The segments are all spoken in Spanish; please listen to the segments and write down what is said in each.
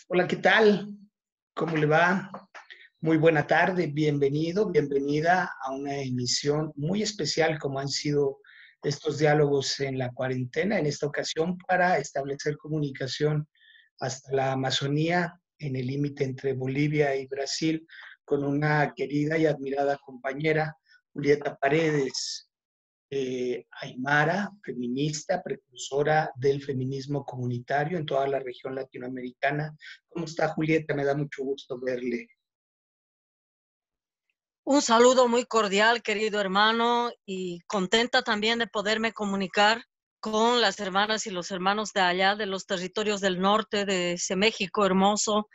Hola, ¿qué tal? ¿Cómo le va? Muy buena tarde, bienvenido, bienvenida a una emisión muy especial como han sido estos diálogos en la cuarentena, en esta ocasión para establecer comunicación hasta la Amazonía, en el límite entre Bolivia y Brasil, con una querida y admirada compañera, Julieta Paredes, aymara, feminista, precursora del feminismo comunitario en toda la región latinoamericana. ¿Cómo está, Julieta? Me da mucho gusto verle. Un saludo muy cordial, querido hermano, y contenta también de poderme comunicar con las hermanas y los hermanos de allá, de los territorios del norte, de ese México hermoso,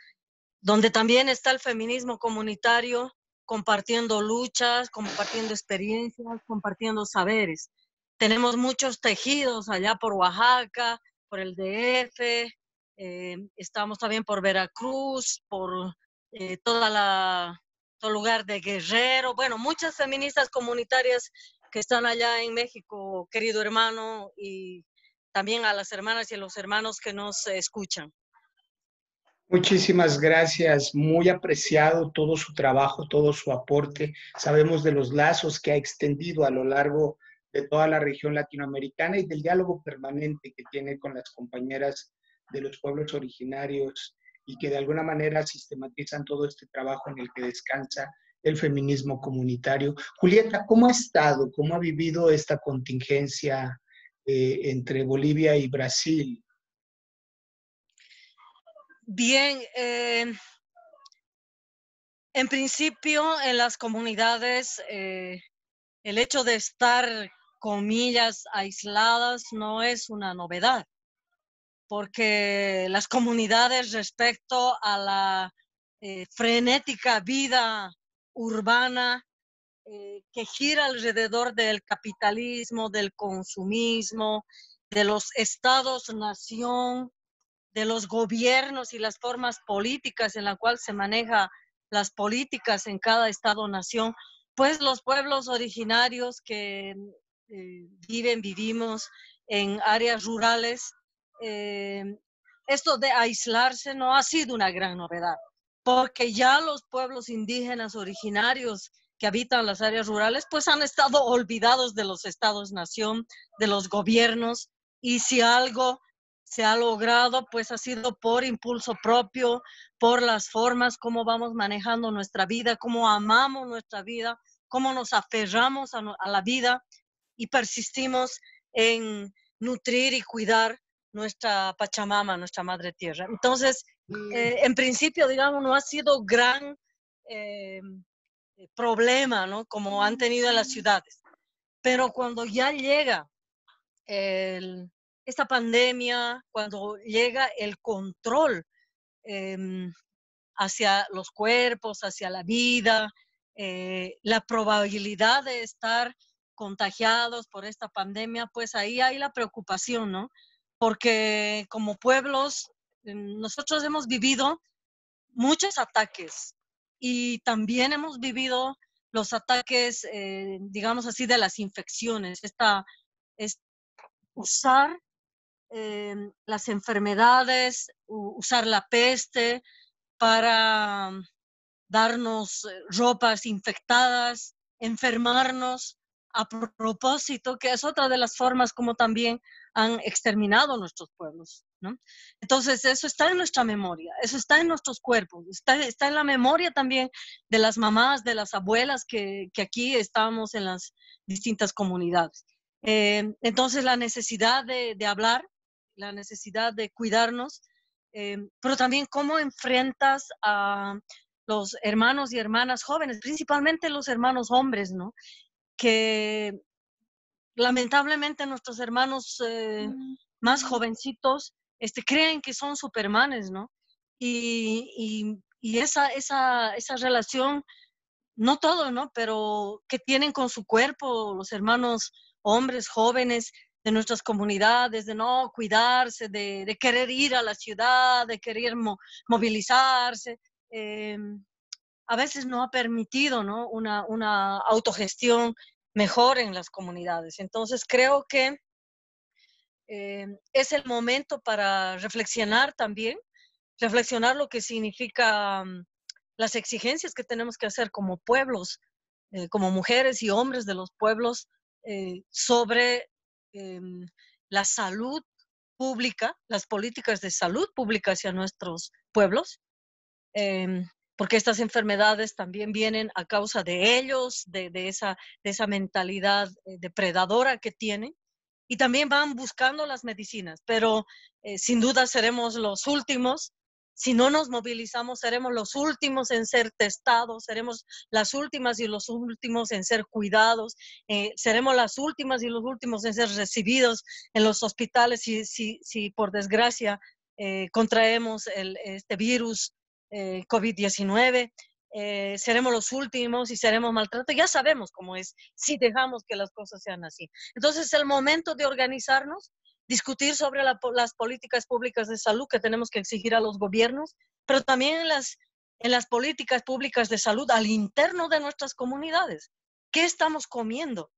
donde también está el feminismo comunitario, compartiendo luchas, compartiendo experiencias, compartiendo saberes. Tenemos muchos tejidos allá por Oaxaca, por el DF, estamos también por Veracruz, por toda todo lugar de Guerrero. Bueno, muchas feministas comunitarias que están allá en México, querido hermano, y también a las hermanas y a los hermanos que nos escuchan. Muchísimas gracias, muy apreciado todo su trabajo, todo su aporte. Sabemos de los lazos que ha extendido a lo largo de toda la región latinoamericana y del diálogo permanente que tiene con las compañeras de los pueblos originarios y que de alguna manera sistematizan todo este trabajo en el que descansa el feminismo comunitario. Julieta, ¿cómo ha estado? ¿Cómo ha vivido esta contingencia entre Bolivia y Brasil? Bien, en principio en las comunidades el hecho de estar, comillas, aisladas no es una novedad, porque las comunidades respecto a la frenética vida urbana que gira alrededor del capitalismo, del consumismo, de los estados-nación, de los gobiernos y las formas políticas en la cual se maneja las políticas en cada estado-nación, pues los pueblos originarios que vivimos en áreas rurales, eh, esto de aislarse no ha sido una gran novedad, porque ya los pueblos indígenas originarios que habitan las áreas rurales, pues han estado olvidados de los estados-nación, de los gobiernos, y si algo se ha logrado, pues ha sido por impulso propio, por las formas, cómo vamos manejando nuestra vida, cómo amamos nuestra vida, cómo nos aferramos a la vida y persistimos en nutrir y cuidar nuestra Pachamama, nuestra Madre Tierra. Entonces, en principio, digamos, no ha sido gran eh, problema, ¿no? Como han tenido en las ciudades. Pero cuando ya llega el, esta pandemia, cuando llega el control eh, hacia los cuerpos, hacia la vida, la probabilidad de estar contagiados por esta pandemia, pues ahí hay la preocupación, ¿no? Porque como pueblos, nosotros hemos vivido muchos ataques y también hemos vivido los ataques, digamos así, de las infecciones, es usar las enfermedades, usar la peste para darnos ropas infectadas, enfermarnos a propósito, que es otra de las formas como también han exterminado nuestros pueblos, ¿no? Entonces, eso está en nuestra memoria, eso está en nuestros cuerpos, está en la memoria también de las mamás, de las abuelas que aquí estamos en las distintas comunidades. Entonces, la necesidad de hablar, la necesidad de cuidarnos, pero también cómo enfrentas a los hermanos y hermanas jóvenes, principalmente los hermanos hombres, ¿no? Que lamentablemente nuestros hermanos más jovencitos creen que son supermanes, ¿no? Y esa relación, no todo, ¿no? Pero que tienen con su cuerpo los hermanos hombres jóvenes de nuestras comunidades, de no cuidarse, de querer ir a la ciudad, de querer movilizarse. Eh, a veces no ha permitido, ¿no? Una autogestión mejor en las comunidades. Entonces creo que es el momento para reflexionar también reflexionar lo que significa las exigencias que tenemos que hacer como pueblos, como mujeres y hombres de los pueblos, sobre la salud pública, las políticas de salud pública hacia nuestros pueblos, porque estas enfermedades también vienen a causa de ellos, de esa mentalidad depredadora que tienen, y también van buscando las medicinas, pero sin duda seremos los últimos. Si no nos movilizamos, seremos los últimos en ser testados, seremos las últimas y los últimos en ser cuidados, seremos las últimas y los últimos en ser recibidos en los hospitales si por desgracia contraemos este virus COVID-19. Seremos los últimos y seremos maltratados. Ya sabemos cómo es si dejamos que las cosas sean así. Entonces es el momento de organizarnos, discutir sobre las políticas públicas de salud que tenemos que exigir a los gobiernos, pero también en las políticas públicas de salud al interno de nuestras comunidades. ¿Qué estamos comiendo?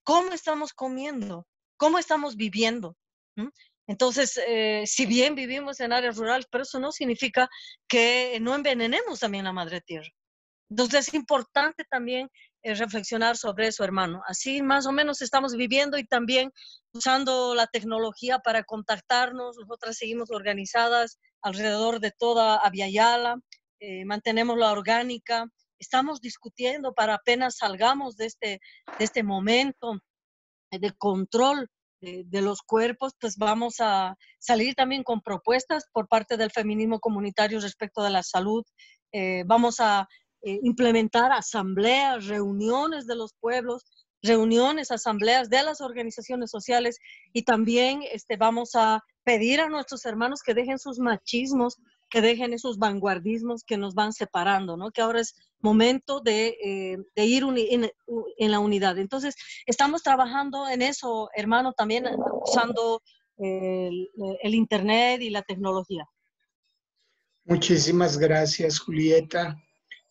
¿Cómo estamos comiendo? ¿Cómo estamos viviendo? ¿Mm? Entonces, si bien vivimos en áreas rurales, pero eso no significa que no envenenemos también la madre tierra. Entonces es importante también reflexionar sobre eso, hermano. Así más o menos estamos viviendo y también usando la tecnología para contactarnos. Nosotras seguimos organizadas alrededor de toda Abya Yala, mantenemos la orgánica. Estamos discutiendo para apenas salgamos de este momento de control de los cuerpos, pues vamos a salir también con propuestas por parte del feminismo comunitario respecto de la salud. Vamos a implementar asambleas, reuniones de los pueblos, reuniones, asambleas de las organizaciones sociales, y también vamos a pedir a nuestros hermanos que dejen sus machismos, que dejen esos vanguardismos que nos van separando, ¿no? Que ahora es momento de ir en la unidad. Entonces, estamos trabajando en eso, hermano, también usando el Internet y la tecnología. Muchísimas gracias, Julieta.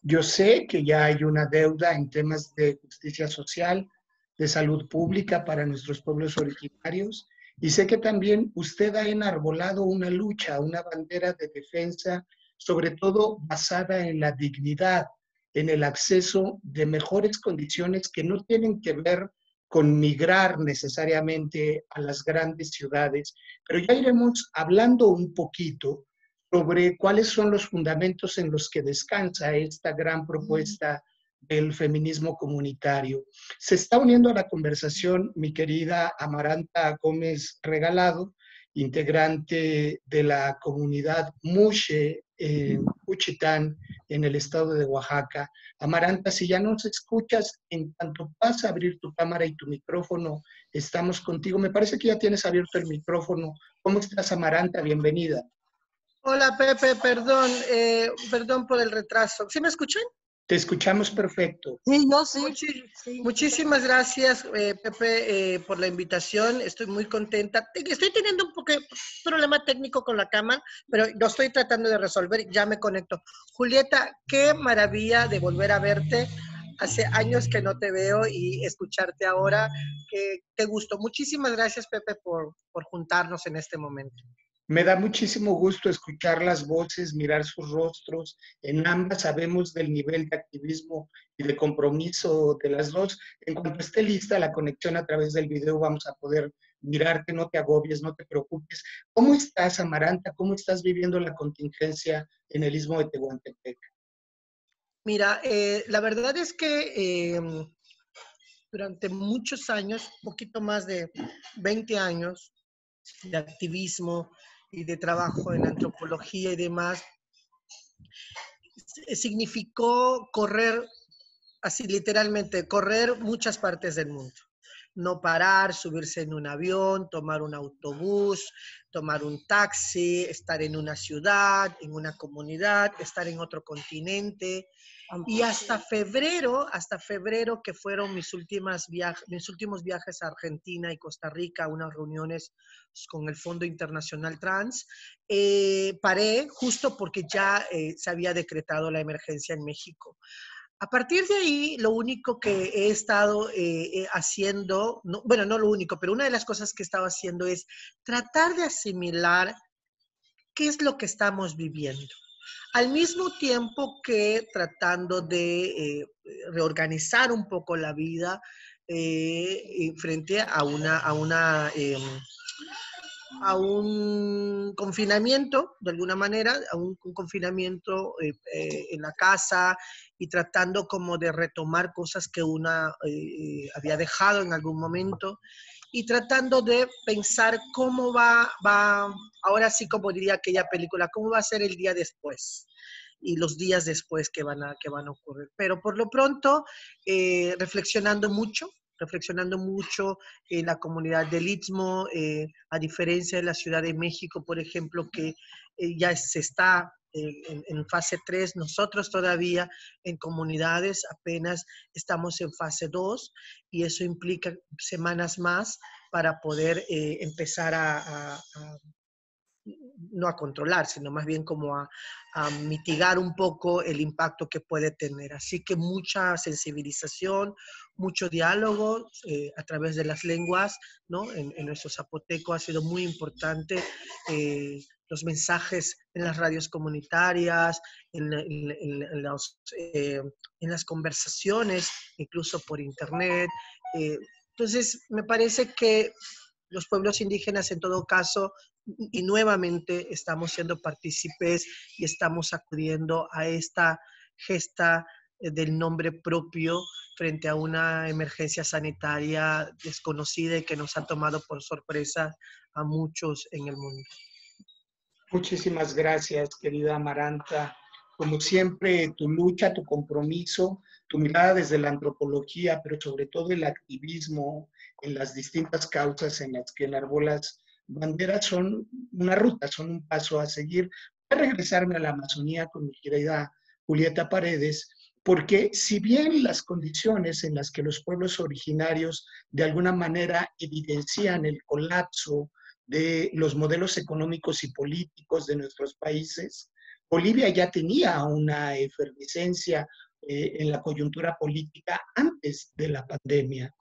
Yo sé que ya hay una deuda en temas de justicia social, de salud pública para nuestros pueblos originarios, y sé que también usted ha enarbolado una lucha, una bandera de defensa, sobre todo basada en la dignidad, en el acceso de mejores condiciones que no tienen que ver con migrar necesariamente a las grandes ciudades, pero ya iremos hablando un poquito sobre cuáles son los fundamentos en los que descansa esta gran propuesta del feminismo comunitario. Se está uniendo a la conversación mi querida Amaranta Gómez Regalado, integrante de la comunidad Mushe en Juchitán, en el estado de Oaxaca. Amaranta, si ya nos escuchas, en cuanto vas a abrir tu cámara y tu micrófono, estamos contigo. Me parece que ya tienes abierto el micrófono. ¿Cómo estás, Amaranta? Bienvenida. Hola Pepe, perdón por el retraso. ¿Sí me escuchan? Te escuchamos perfecto. Sí, yo sí. Muchísimas gracias, Pepe, por la invitación. Estoy muy contenta. Estoy teniendo un poco de problema técnico con la cámara, pero lo estoy tratando de resolver. Ya me conecto. Julieta, qué maravilla de volver a verte. Hace años que no te veo y escucharte ahora. Qué gusto. Muchísimas gracias, Pepe, por juntarnos en este momento. Me da muchísimo gusto escuchar las voces, mirar sus rostros. En ambas sabemos del nivel de activismo y de compromiso de las dos. En cuanto esté lista la conexión a través del video, vamos a poder mirarte, no te agobies, no te preocupes. ¿Cómo estás, Amaranta? ¿Cómo estás viviendo la contingencia en el Istmo de Tehuantepec? Mira, la verdad es que durante muchos años, un poquito más de 20 años de activismo y de trabajo en antropología y demás, significó correr, así literalmente, correr muchas partes del mundo. No parar, subirse en un avión, tomar un autobús, tomar un taxi, estar en una ciudad, en una comunidad, estar en otro continente. Y hasta febrero, que fueron mis últimos viajes a Argentina y Costa Rica, unas reuniones con el Fondo Internacional Trans, paré justo porque ya se había decretado la emergencia en México. A partir de ahí, lo único que he estado haciendo, no lo único, pero una de las cosas que he estado haciendo es tratar de asimilar qué es lo que estamos viviendo. Al mismo tiempo que tratando de reorganizar un poco la vida frente a un confinamiento, de alguna manera, a un confinamiento en la casa y tratando como de retomar cosas que una había dejado en algún momento y tratando de pensar cómo va, ahora sí como diría aquella película, cómo va a ser el día después y los días después que van a ocurrir. Pero por lo pronto, reflexionando mucho en la comunidad del Istmo, a diferencia de la Ciudad de México, por ejemplo, que ya se está en fase 3, nosotros todavía en comunidades apenas estamos en fase 2 y eso implica semanas más para poder empezar no a controlar, sino más bien como a mitigar un poco el impacto que puede tener. Así que mucha sensibilización, mucho diálogo a través de las lenguas, ¿no? En nuestro zapoteco ha sido muy importante los mensajes en las radios comunitarias, en las conversaciones, incluso por internet. Entonces, me parece que los pueblos indígenas en todo caso y nuevamente estamos siendo partícipes y estamos acudiendo a esta gesta del nombre propio frente a una emergencia sanitaria desconocida y que nos ha tomado por sorpresa a muchos en el mundo. Muchísimas gracias, querida Amaranta. Como siempre, tu lucha, tu compromiso, tu mirada desde la antropología, pero sobre todo el activismo en las distintas causas en las que enarbolas banderas son una ruta, son un paso a seguir. Voy a regresarme a la Amazonía con mi querida Julieta Paredes, porque si bien las condiciones en las que los pueblos originarios de alguna manera evidencian el colapso de los modelos económicos y políticos de nuestros países, Bolivia ya tenía una efervescencia en la coyuntura política antes de la pandemia.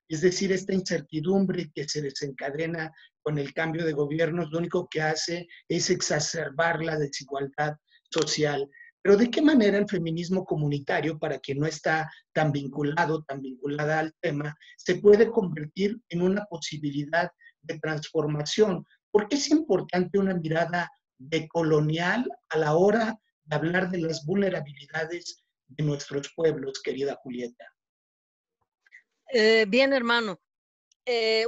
Es decir, esta incertidumbre que se desencadena con el cambio de gobiernos, lo único que hace es exacerbar la desigualdad social. Pero ¿de qué manera el feminismo comunitario, para quien no está tan vinculada al tema, se puede convertir en una posibilidad de transformación? ¿Por qué es importante una mirada decolonial a la hora de hablar de las vulnerabilidades de nuestros pueblos, querida Julieta? Bien, hermano.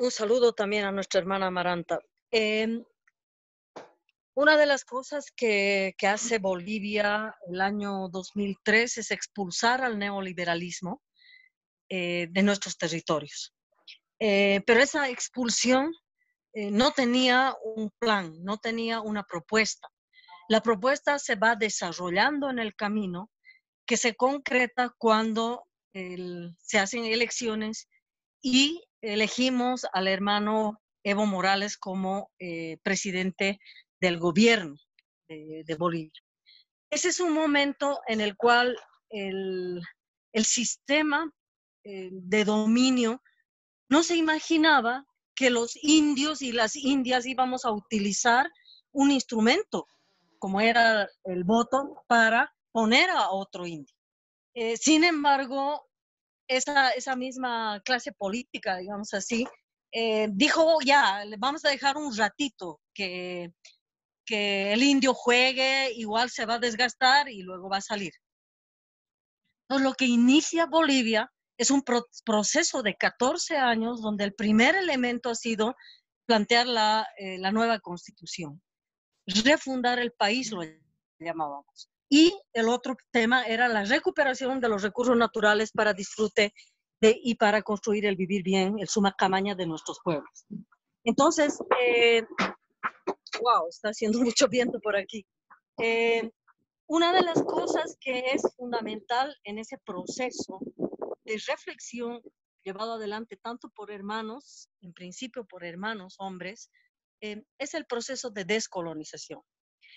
Un saludo también a nuestra hermana Amaranta. Una de las cosas que hace Bolivia el año 2003 es expulsar al neoliberalismo de nuestros territorios. Pero esa expulsión no tenía un plan, no tenía una propuesta. La propuesta se va desarrollando en el camino, que se concreta cuando se hacen elecciones y elegimos al hermano Evo Morales como presidente del gobierno de Bolivia. Ese es un momento en el cual el sistema de dominio no se imaginaba que los indios y las indias íbamos a utilizar un instrumento como era el voto para poner a otro indio. Sin embargo, esa misma clase política, digamos así, dijo ya, vamos a dejar un ratito que el indio juegue, igual se va a desgastar y luego va a salir. Entonces, lo que inicia Bolivia es un proceso de 14 años donde el primer elemento ha sido plantear la nueva constitución, refundar el país, lo llamábamos. Y el otro tema era la recuperación de los recursos naturales para disfrute y para construir el vivir bien, el suma camaña de nuestros pueblos. Entonces, wow, está haciendo mucho viento por aquí. Una de las cosas que es fundamental en ese proceso de reflexión llevado adelante tanto por hermanos, en principio por hermanos hombres, es el proceso de descolonización.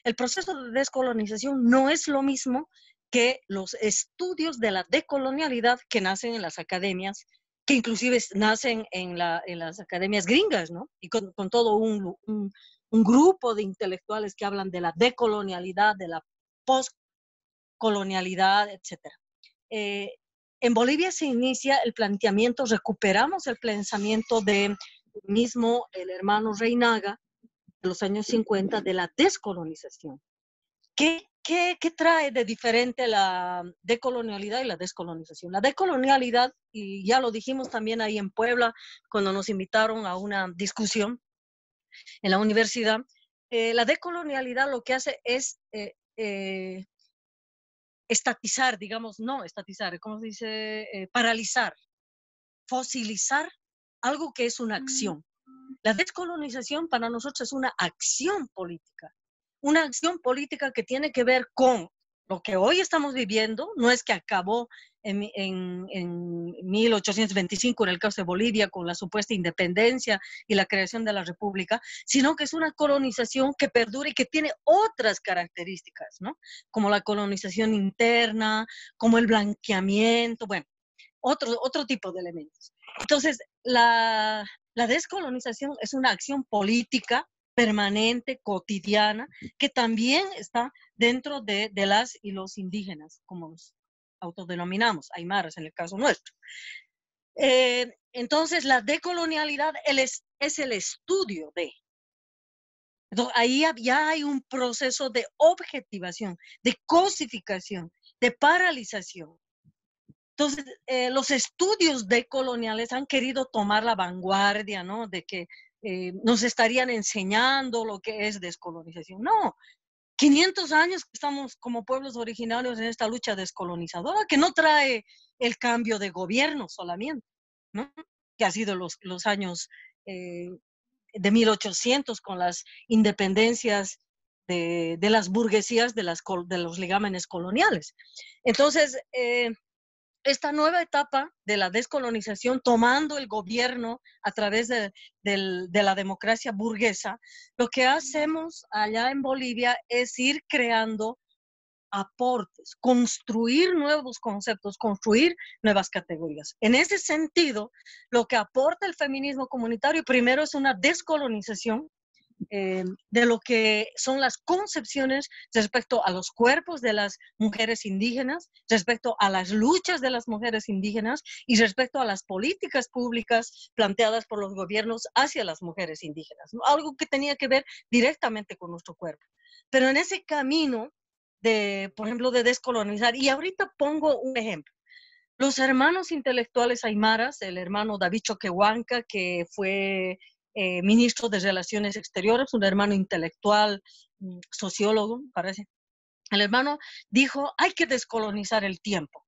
El proceso de descolonización no es lo mismo que los estudios de la decolonialidad que nacen en las academias, que inclusive nacen en las academias gringas, ¿no? Y con todo un un grupo de intelectuales que hablan de la decolonialidad, de la postcolonialidad, etc. En Bolivia se inicia el planteamiento, recuperamos el pensamiento de mismo el hermano Reinaga de los años 50 de la descolonización. ¿Qué trae de diferente la decolonialidad y la descolonización? La decolonialidad, y ya lo dijimos también ahí en Puebla, cuando nos invitaron a una discusión en la universidad, la decolonialidad lo que hace es estatizar, digamos, no estatizar, ¿cómo se dice? Paralizar, fosilizar algo que es una acción. La descolonización para nosotros es una acción política que tiene que ver con lo que hoy estamos viviendo. No es que acabó en 1825 en el caso de Bolivia con la supuesta independencia y la creación de la república, sino que es una colonización que perdura y que tiene otras características, ¿no? Como la colonización interna, como el blanqueamiento, bueno, otro tipo de elementos. Entonces, la descolonización es una acción política permanente, cotidiana, que también está dentro de las y los indígenas, como los autodenominamos, aymaras en el caso nuestro. Entonces, la decolonialidad es el estudio de. Entonces, ahí ya hay un proceso de objetivación, de cosificación, de paralización. Entonces, los estudios decoloniales han querido tomar la vanguardia, ¿no? De que nos estarían enseñando lo que es descolonización. No, 500 años que estamos como pueblos originarios en esta lucha descolonizadora, que no trae el cambio de gobierno solamente, ¿no? Que ha sido los años de 1800 con las independencias de las burguesías de los ligámenes coloniales. Entonces, esta nueva etapa de la descolonización, tomando el gobierno a través de la democracia burguesa, lo que hacemos allá en Bolivia es ir creando aportes, construir nuevos conceptos, construir nuevas categorías. En ese sentido, lo que aporta el feminismo comunitario primero es una descolonización de lo que son las concepciones respecto a los cuerpos de las mujeres indígenas, respecto a las luchas de las mujeres indígenas y respecto a las políticas públicas planteadas por los gobiernos hacia las mujeres indígenas, ¿no? Algo que tenía que ver directamente con nuestro cuerpo. Pero en ese camino de, por ejemplo, de descolonizar, y ahorita pongo un ejemplo. Los hermanos intelectuales aymaras, el hermano David Choquehuanca, que fue ministro de Relaciones Exteriores, un hermano intelectual, sociólogo, parece. El hermano dijo, hay que descolonizar el tiempo.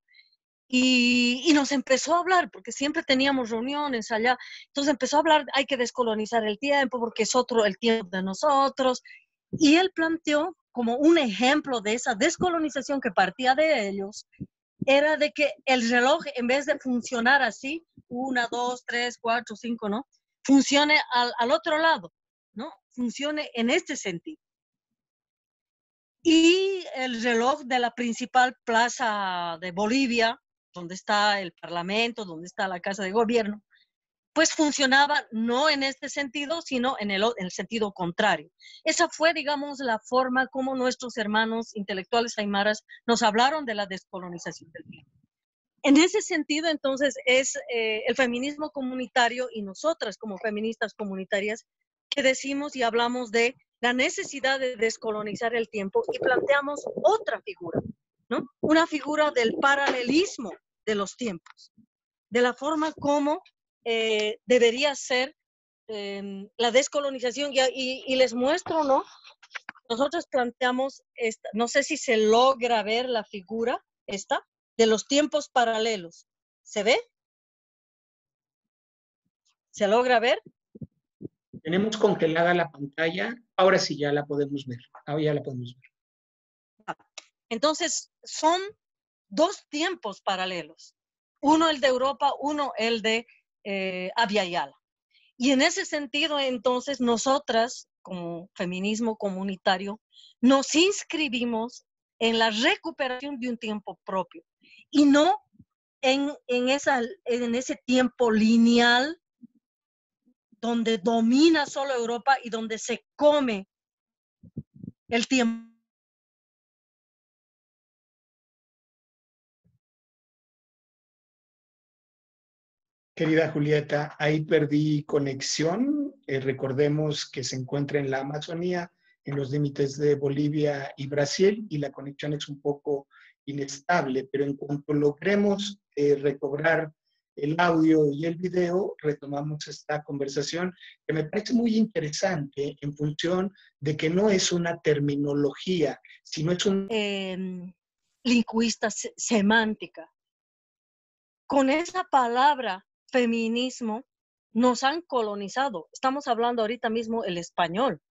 Y nos empezó a hablar, porque siempre teníamos reuniones allá. Entonces empezó a hablar, hay que descolonizar el tiempo, porque es otro el tiempo de nosotros. Y él planteó como un ejemplo de esa descolonización que partía de ellos, era de que el reloj, en vez de funcionar así, 1, 2, 3, 4, 5, ¿no? Funcione al otro lado, ¿no? Funcione en este sentido. Y el reloj de la principal plaza de Bolivia, donde está el Parlamento, donde está la Casa de Gobierno, pues funcionaba no en este sentido, sino en el sentido contrario. Esa fue, digamos, la forma como nuestros hermanos intelectuales aymaras nos hablaron de la descolonización del tiempo. En ese sentido, entonces, es el feminismo comunitario y nosotras como feministas comunitarias que decimos y hablamos de la necesidad de descolonizar el tiempo y planteamos otra figura, ¿no? Una figura del paralelismo de los tiempos, de la forma como debería ser la descolonización. Y les muestro, ¿no? Nosotros planteamos esta, no sé si se logra ver la figura esta, de los tiempos paralelos. ¿Se ve? ¿Se logra ver? Tenemos congelada la pantalla. Ahora sí ya la podemos ver. Ahora ya la podemos ver. Entonces, son dos tiempos paralelos. Uno el de Europa, uno el de Abya Yala. Y en ese sentido, entonces, nosotras, como feminismo comunitario, nos inscribimos en la recuperación de un tiempo propio y no en ese tiempo lineal donde domina solo Europa y donde se come el tiempo. Querida Julieta, ahí perdí conexión. Recordemos que se encuentra en la Amazonía, en los límites de Bolivia y Brasil, y la conexión es un poco inestable, pero en cuanto logremos recobrar el audio y el video, retomamos esta conversación que me parece muy interesante en función de que no es una terminología, sino es un... lingüista semántica. Con esa palabra feminismo nos han colonizado. Estamos hablando ahorita mismo el español.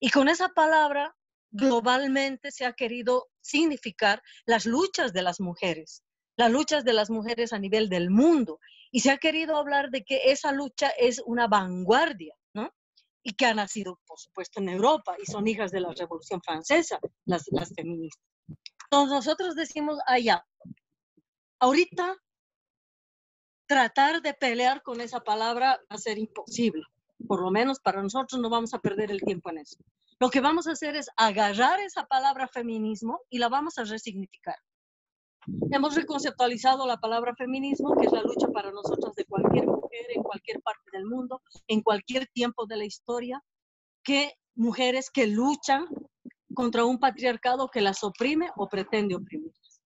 Y con esa palabra globalmente se ha querido significar las luchas de las mujeres a nivel del mundo. Y se ha querido hablar de que esa lucha es una vanguardia, ¿no? Y que ha nacido, por supuesto, en Europa y son hijas de la Revolución Francesa, las feministas. Entonces nosotros decimos allá, ahorita tratar de pelear con esa palabra va a ser imposible. Por lo menos para nosotros no vamos a perder el tiempo en eso. Lo que vamos a hacer es agarrar esa palabra feminismo y la vamos a resignificar. Hemos reconceptualizado la palabra feminismo, que es la lucha para nosotros de cualquier mujer en cualquier parte del mundo, en cualquier tiempo de la historia, que mujeres que luchan contra un patriarcado que las oprime o pretende oprimirlas.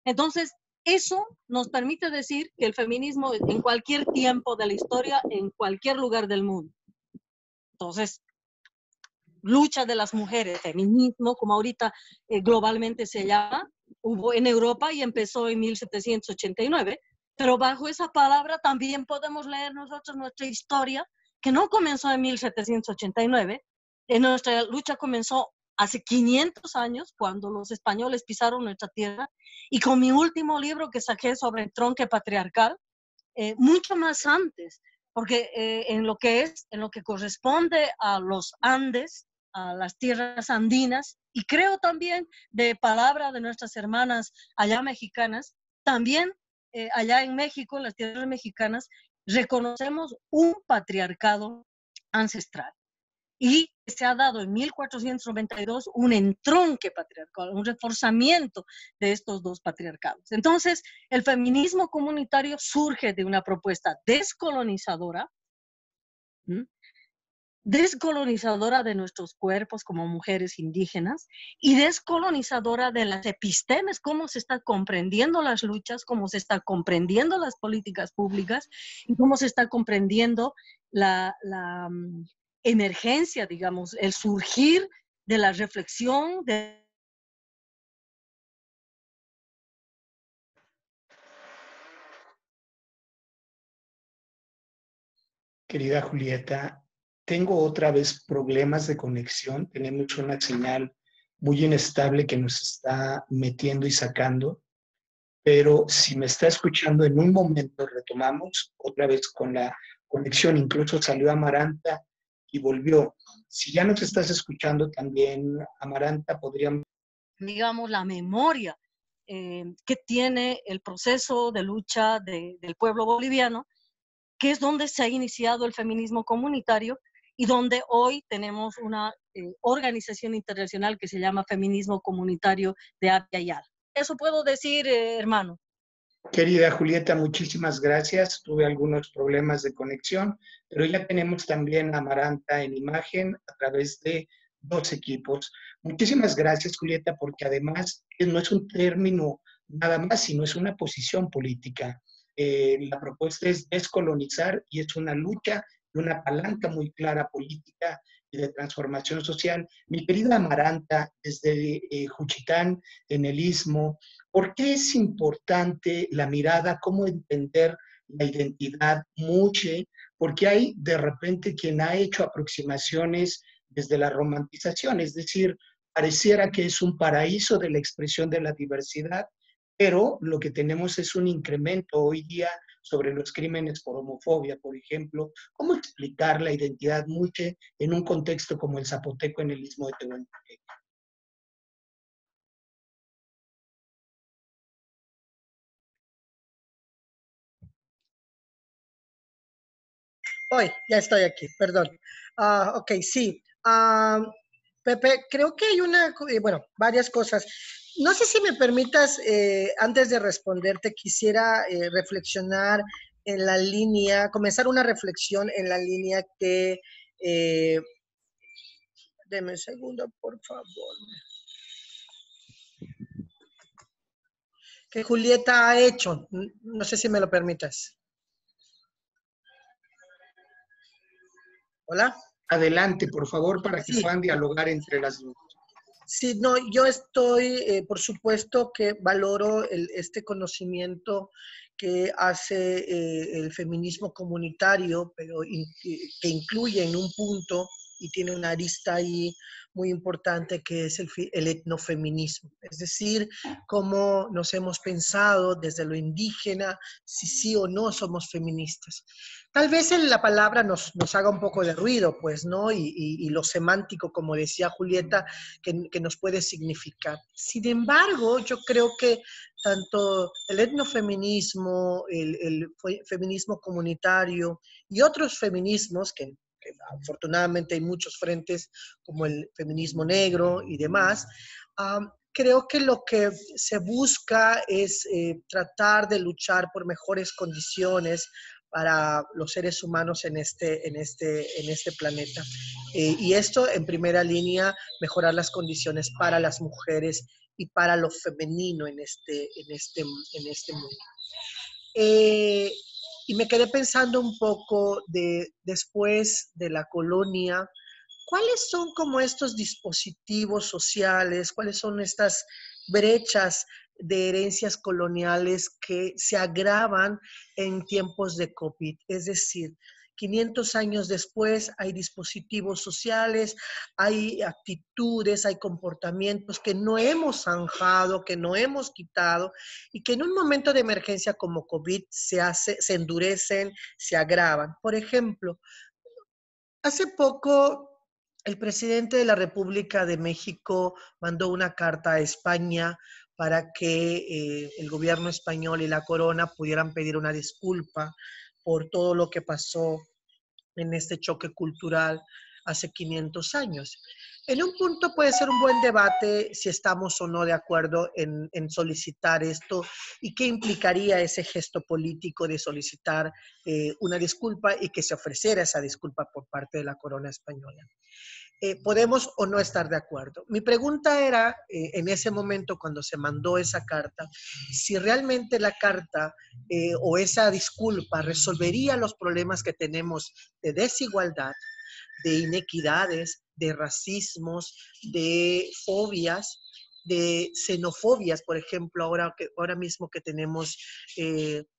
Entonces, eso nos permite decir que el feminismo en cualquier tiempo de la historia, en cualquier lugar del mundo. Entonces, lucha de las mujeres, feminismo, como ahorita globalmente se llama, hubo en Europa y empezó en 1789, pero bajo esa palabra también podemos leer nosotros nuestra historia, que no comenzó en 1789, nuestra lucha comenzó hace 500 años, cuando los españoles pisaron nuestra tierra, y con mi último libro que saqué sobre el tronque patriarcal, mucho más antes, porque en lo que corresponde a los Andes, a las tierras andinas, y creo también de palabra de nuestras hermanas allá mexicanas, también allá en México, en las tierras mexicanas, reconocemos un patriarcado ancestral. Y se ha dado en 1492 un entronque patriarcal, un reforzamiento de estos dos patriarcados. Entonces, el feminismo comunitario surge de una propuesta descolonizadora, ¿sí? Descolonizadora de nuestros cuerpos como mujeres indígenas y descolonizadora de las epistemes, cómo se está comprendiendo las luchas, cómo se está comprendiendo las políticas públicas y cómo se está comprendiendo la emergencia, digamos, el surgir de la reflexión de... Querida Julieta, tengo otra vez problemas de conexión. Tenemos una señal muy inestable que nos está metiendo y sacando, pero si me está escuchando en un momento, retomamos otra vez con la conexión. Incluso salió Amaranta y volvió. Si ya nos estás escuchando también, Amaranta, podríamos... digamos, la memoria que tiene el proceso de lucha del pueblo boliviano, que es donde se ha iniciado el feminismo comunitario y donde hoy tenemos una organización internacional que se llama Feminismo Comunitario de Abya Yala. Eso puedo decir, hermano. Querida Julieta, muchísimas gracias. Tuve algunos problemas de conexión, pero ya tenemos también a Amaranta en imagen a través de dos equipos. Muchísimas gracias, Julieta, porque además no es un término nada más, sino es una posición política. La propuesta es descolonizar y es una lucha y una palanca muy clara política y de transformación social. Mi querida Amaranta, desde Juchitán, en el Istmo, ¿por qué es importante la mirada? ¿Cómo entender la identidad muche? Porque hay de repente quien ha hecho aproximaciones desde la romantización, es decir, pareciera que es un paraíso de la expresión de la diversidad, pero lo que tenemos es un incremento hoy día sobre los crímenes por homofobia, por ejemplo. ¿Cómo explicar la identidad muche en un contexto como el zapoteco en el Istmo de Tehuantepec? Hoy, ya estoy aquí, perdón. Ok, sí. Pepe, creo que hay bueno, varias cosas. No sé si me permitas, antes de responderte, quisiera reflexionar en la línea, comenzar una reflexión en la línea que, eh, deme un segundo, por favor, que Julieta ha hecho. No sé si me lo permitas. Hola. Adelante, por favor, para que Sí, puedan dialogar entre las dos. sí, no, yo estoy, por supuesto que valoro este conocimiento que hace el feminismo comunitario, pero que incluye en un punto y tiene una arista ahí muy importante que es el etnofeminismo. Es decir, cómo nos hemos pensado desde lo indígena, si sí o no somos feministas. Tal vez la palabra nos haga un poco de ruido, pues, ¿no? Y lo semántico, como decía Julieta, que nos puede significar. Sin embargo, yo creo que tanto el etnofeminismo, el feminismo comunitario y otros feminismos, que afortunadamente hay muchos frentes, como el feminismo negro y demás, creo que lo que se busca es tratar de luchar por mejores condiciones para los seres humanos en este planeta. Y esto, en primera línea, mejorar las condiciones para las mujeres y para lo femenino en este mundo. Eh, y me quedé pensando un poco después de la colonia, ¿cuáles son como estos dispositivos sociales? ¿Cuáles son estas brechas de herencias coloniales que se agravan en tiempos de COVID? Es decir, 500 años después hay dispositivos sociales, hay actitudes, hay comportamientos que no hemos zanjado, que no hemos quitado y que en un momento de emergencia como COVID se endurecen, se agravan. Por ejemplo, hace poco el presidente de la República de México mandó una carta a España para que el gobierno español y la corona pudieran pedir una disculpa por todo lo que pasó en este choque cultural hace 500 años. En un punto puede ser un buen debate si estamos o no de acuerdo en solicitar esto y qué implicaría ese gesto político de solicitar una disculpa y que se ofreciera esa disculpa por parte de la corona española. Podemos o no estar de acuerdo. Mi pregunta era, en ese momento cuando se mandó esa carta, si realmente la carta o esa disculpa resolvería los problemas que tenemos de desigualdad, de inequidades, de racismos, de fobias, de xenofobias, por ejemplo, ahora mismo que tenemos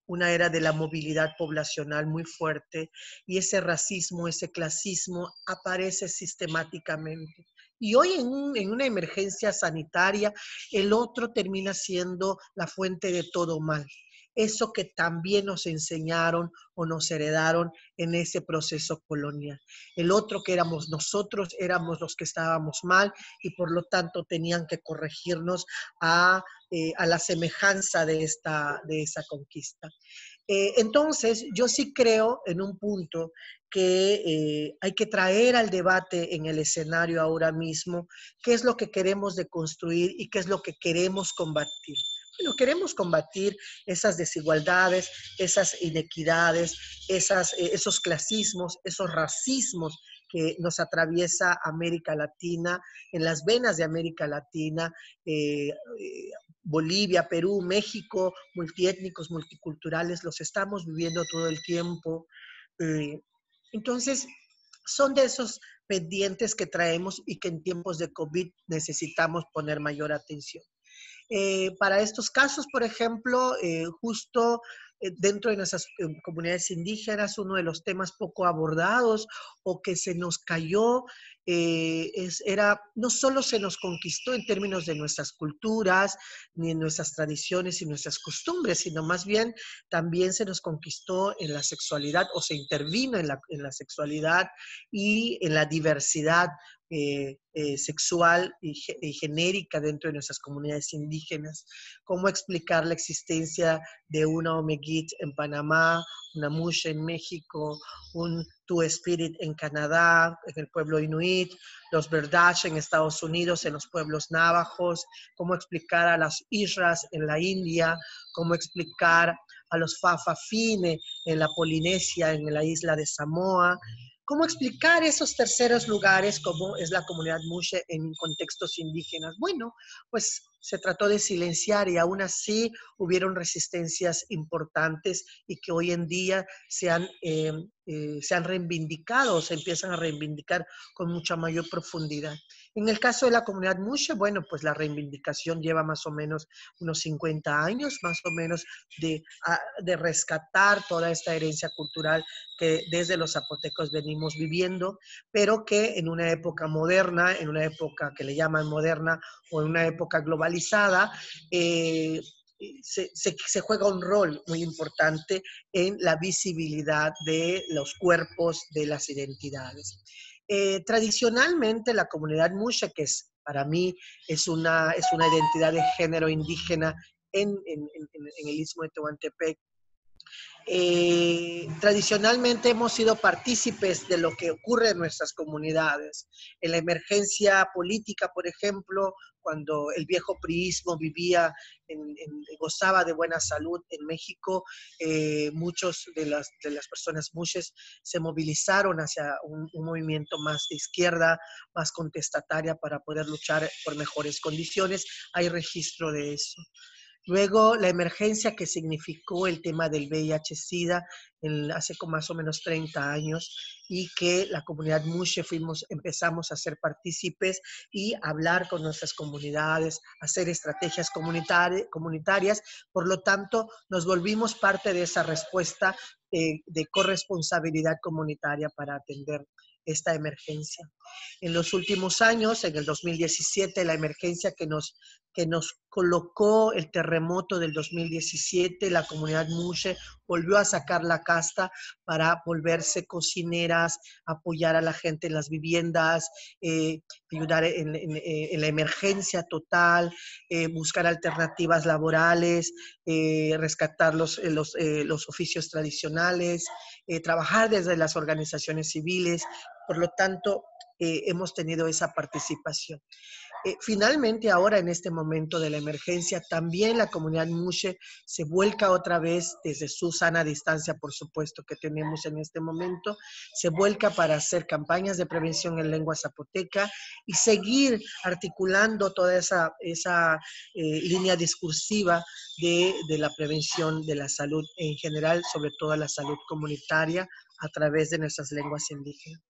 una era de la movilidad poblacional muy fuerte y ese racismo, ese clasismo aparece sistemáticamente. Y hoy en una emergencia sanitaria, el otro termina siendo la fuente de todo mal. Eso que también nos enseñaron o nos heredaron en ese proceso colonial. El otro que éramos nosotros, éramos los que estábamos mal y por lo tanto tenían que corregirnos a la semejanza de esa conquista. Entonces, yo sí creo en un punto que hay que traer al debate en el escenario ahora mismo qué es lo que queremos deconstruir y qué es lo que queremos combatir. Bueno, queremos combatir esas desigualdades, esas inequidades, esos clasismos, esos racismos que nos atraviesa América Latina, en las venas de América Latina, Bolivia, Perú, México, multiétnicos, multiculturales, los estamos viviendo todo el tiempo. Entonces, son de esos pendientes que traemos y que en tiempos de COVID necesitamos poner mayor atención. Para estos casos, por ejemplo, justo dentro de nuestras comunidades indígenas, uno de los temas poco abordados o que se nos cayó era, no solo se nos conquistó en términos de nuestras culturas, ni en nuestras tradiciones y nuestras costumbres, sino más bien también se nos conquistó en la sexualidad o se intervino en la sexualidad y en la diversidad sexual y genérica dentro de nuestras comunidades indígenas, cómo explicar la existencia de una Omeguit en Panamá, una Mushe en México, un Two Spirit en Canadá, en el pueblo inuit, los Berdache en Estados Unidos, en los pueblos navajos, cómo explicar a las Isras en la India, cómo explicar a los Fafafine en la Polinesia, en la isla de Samoa, cómo explicar esos terceros lugares como es la comunidad Mushe en contextos indígenas. Bueno, pues se trató de silenciar y aún así hubieron resistencias importantes y que hoy en día se han reivindicado, se empiezan a reivindicar con mucha mayor profundidad. En el caso de la comunidad Mushe, bueno, pues la reivindicación lleva más o menos unos 50 años, más o menos de rescatar toda esta herencia cultural que desde los zapotecos venimos viviendo, pero que en una época moderna, en una época que le llaman moderna o en una época globalizada, se juega un rol muy importante en la visibilidad de los cuerpos, de las identidades. Tradicionalmente la comunidad Mushe, que es, para mí es una identidad de género indígena en el Istmo de Tehuantepec, tradicionalmente hemos sido partícipes de lo que ocurre en nuestras comunidades. En la emergencia política, por ejemplo, cuando el viejo priismo gozaba de buena salud en México, muchos de las personas mushes se movilizaron hacia un movimiento más de izquierda, más contestataria para poder luchar por mejores condiciones. Hay registro de eso. Luego, la emergencia que significó el tema del VIH-Sida hace más o menos 30 años y que la comunidad Mushe empezamos a ser partícipes y hablar con nuestras comunidades, hacer estrategias comunitarias. Por lo tanto, nos volvimos parte de esa respuesta de corresponsabilidad comunitaria para atender esta emergencia. En los últimos años, en el 2017, la emergencia que nos colocó el terremoto del 2017, la comunidad Mushe volvió a sacar la casta para volverse cocineras, apoyar a la gente en las viviendas, ayudar en la emergencia total, buscar alternativas laborales, rescatar los oficios tradicionales, trabajar desde las organizaciones civiles. Por lo tanto, hemos tenido esa participación. Finalmente, ahora en este momento de la emergencia, también la comunidad Mushe se vuelca otra vez desde su sana distancia, por supuesto, que tenemos en este momento, se vuelca para hacer campañas de prevención en lengua zapoteca y seguir articulando toda esa línea discursiva de la prevención de la salud en general, sobre todo la salud comunitaria, a través de nuestras lenguas indígenas.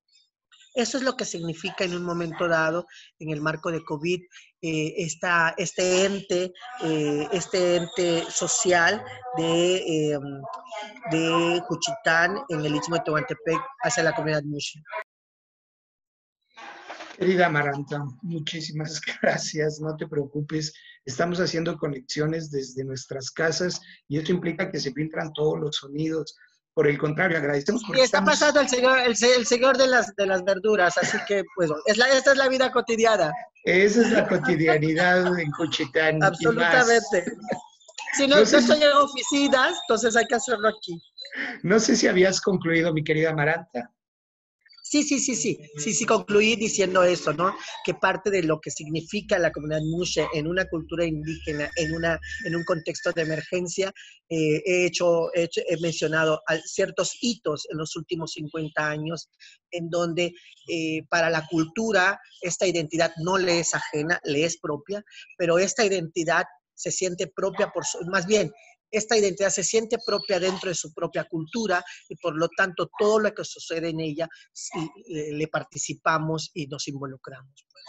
Eso es lo que significa en un momento dado, en el marco de COVID, este ente social de Juchitán en el Istmo de Tehuantepec hacia la comunidad Mushe. Querida Amaranta, muchísimas gracias, no te preocupes, estamos haciendo conexiones desde nuestras casas y esto implica que se filtran todos los sonidos. Por el contrario, agradecemos porque y está pasando el señor de las verduras, así que pues esta es la vida cotidiana. Esa es la cotidianidad en Juchitán. Absolutamente. Si no estoy en oficinas, entonces hay que hacerlo aquí. No sé si habías concluido, mi querida Amaranta. Sí, concluí diciendo eso, ¿no? Que parte de lo que significa la comunidad Mushe en una cultura indígena, en un contexto de emergencia, he mencionado ciertos hitos en los últimos 50 años, en donde para la cultura esta identidad no le es ajena, le es propia, pero esta identidad se siente propia más bien, esta identidad se siente propia dentro de su propia cultura y por lo tanto todo lo que sucede en ella le participamos y nos involucramos. Pues.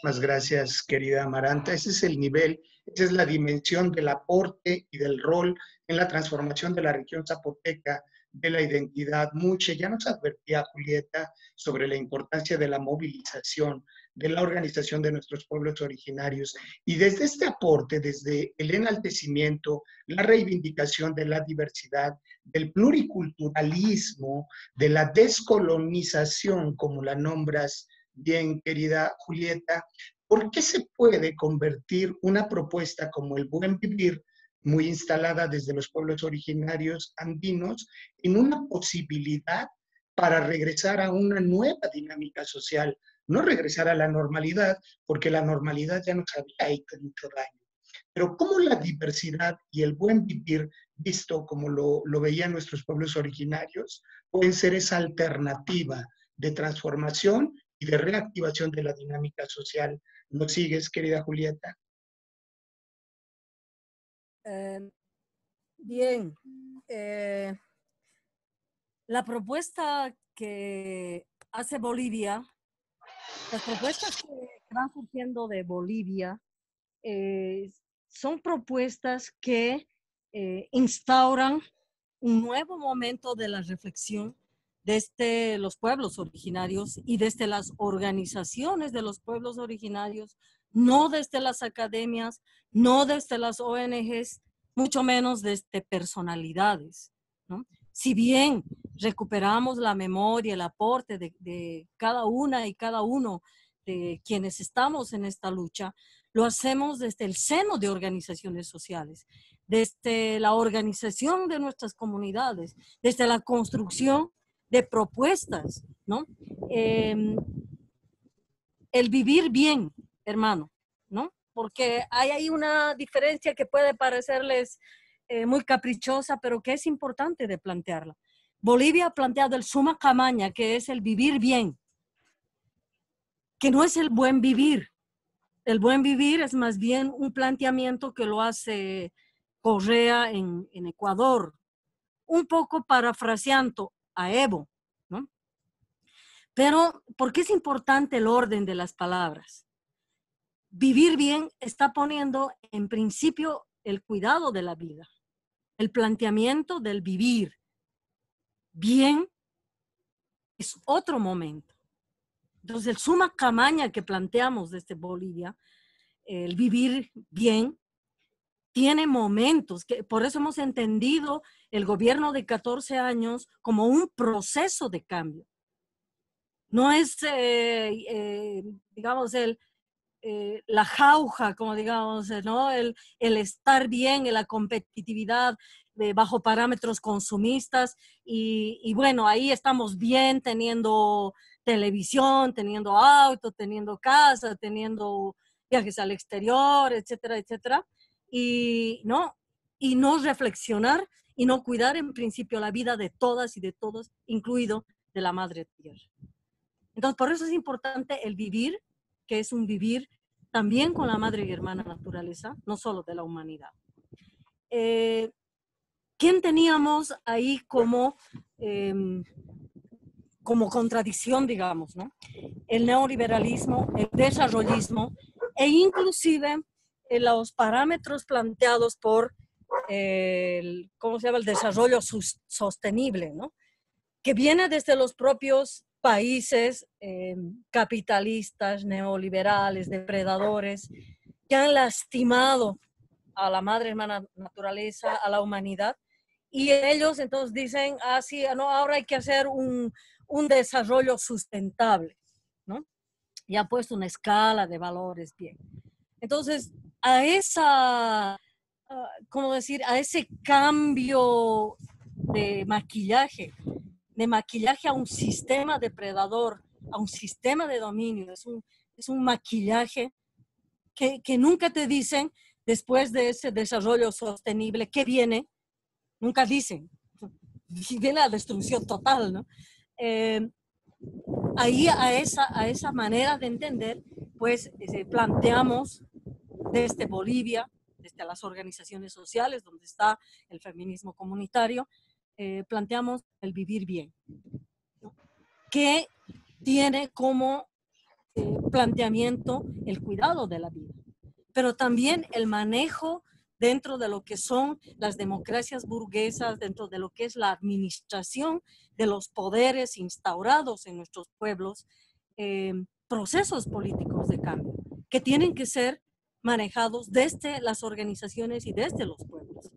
Muchas gracias, querida Amaranta. Ese es el nivel, esa es la dimensión del aporte y del rol en la transformación de la región zapoteca, de la identidad Mushe. Ya nos advertía Julieta sobre la importancia de la movilización, de la organización de nuestros pueblos originarios. Y desde este aporte, desde el enaltecimiento, la reivindicación de la diversidad, del pluriculturalismo, de la descolonización, como la nombras Bien, querida Julieta, ¿por qué se puede convertir una propuesta como el buen vivir, muy instalada desde los pueblos originarios andinos, en una posibilidad para regresar a una nueva dinámica social? No regresar a la normalidad, porque la normalidad ya nos había hecho mucho daño. Pero cómo la diversidad y el buen vivir, visto como lo veían nuestros pueblos originarios, pueden ser esa alternativa de transformación y de reactivación de la dinámica social. ¿Nos sigues, querida Julieta? Eh, Bien, eh, la propuesta que hace Bolivia, las propuestas que van surgiendo de Bolivia, eh, son propuestas que instauran un nuevo momento de la reflexión desde los pueblos originarios y desde las organizaciones de los pueblos originarios, no desde las academias, no desde las ONGs, mucho menos desde personalidades, ¿no? Si bien recuperamos la memoria, el aporte de cada una y cada uno de quienes estamos en esta lucha, lo hacemos desde el seno de organizaciones sociales, desde la organización de nuestras comunidades, desde la construcción de propuestas, ¿no? El vivir bien, hermano, ¿no? Porque hay ahí una diferencia que puede parecerles muy caprichosa, pero que es importante de plantearla. Bolivia ha planteado el suma camaña, que es el vivir bien, que no es el buen vivir. El buen vivir es más bien un planteamiento que lo hace Correa en Ecuador, un poco parafraseando a Evo, ¿no? Pero, ¿por qué es importante el orden de las palabras? Vivir bien está poniendo en principio el cuidado de la vida, el planteamiento del vivir bien es otro momento. Entonces, el suma camaña que planteamos desde Bolivia, el vivir bien, tiene momentos, que por eso hemos entendido el gobierno de 14 años como un proceso de cambio. No es, digamos, la jauja, como digamos, ¿no? El estar bien en la competitividad bajo parámetros consumistas y bueno, ahí estamos bien teniendo televisión, teniendo auto, teniendo casa, teniendo viajes al exterior, etcétera, etcétera. Y no reflexionar y no cuidar en principio la vida de todas y de todos, incluido de la madre tierra. Entonces, por eso es importante el vivir, que es un vivir también con la madre y hermana naturaleza, no solo de la humanidad. ¿Quién teníamos ahí como contradicción, digamos, ¿no? El neoliberalismo, el desarrollismo e inclusive los parámetros planteados por ¿cómo se llama? El desarrollo sostenible, ¿no? Que viene desde los propios países capitalistas, neoliberales, depredadores, que han lastimado a la madre hermana naturaleza, a la humanidad, y ellos entonces dicen, sí, no, ahora hay que hacer un desarrollo sustentable, ¿no? Y han puesto una escala de valores bien. Entonces, a esa, ¿cómo decir? A ese cambio de maquillaje a un sistema depredador, a un sistema de dominio. Es un maquillaje que nunca te dicen, después de ese desarrollo sostenible, ¿qué viene? Nunca dicen. Viene la destrucción total, ¿no? Ahí a esa manera de entender, pues planteamos desde Bolivia, desde las organizaciones sociales, donde está el feminismo comunitario, planteamos el vivir bien, ¿no? Que tiene como planteamiento el cuidado de la vida, pero también el manejo dentro de lo que son las democracias burguesas, dentro de lo que es la administración de los poderes instaurados en nuestros pueblos, procesos políticos de cambio que tienen que ser manejados desde las organizaciones y desde los pueblos.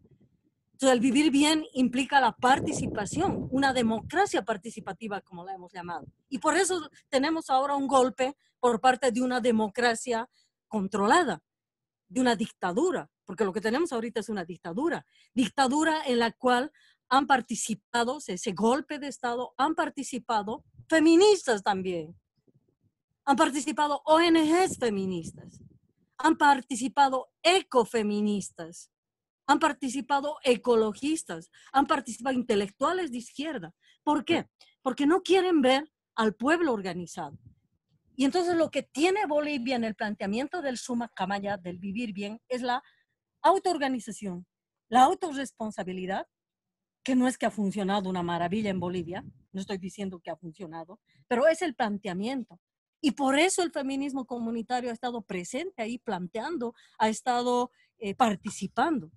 Entonces, el vivir bien implica la participación, una democracia participativa, como la hemos llamado. Y por eso tenemos ahora un golpe por parte de una democracia controlada, de una dictadura, porque lo que tenemos ahorita es una dictadura en la cual han participado, ese golpe de Estado, han participado feministas también, han participado ONGs feministas, han participado ecofeministas, han participado ecologistas, han participado intelectuales de izquierda. ¿Por qué? Porque no quieren ver al pueblo organizado. Y entonces lo que tiene Bolivia en el planteamiento del Summa Kambaya, del vivir bien, es la autoorganización, la autorresponsabilidad, que no es que ha funcionado una maravilla en Bolivia, no estoy diciendo que ha funcionado, pero es el planteamiento. Y por eso el feminismo comunitario ha estado presente ahí planteando, ha estado participando.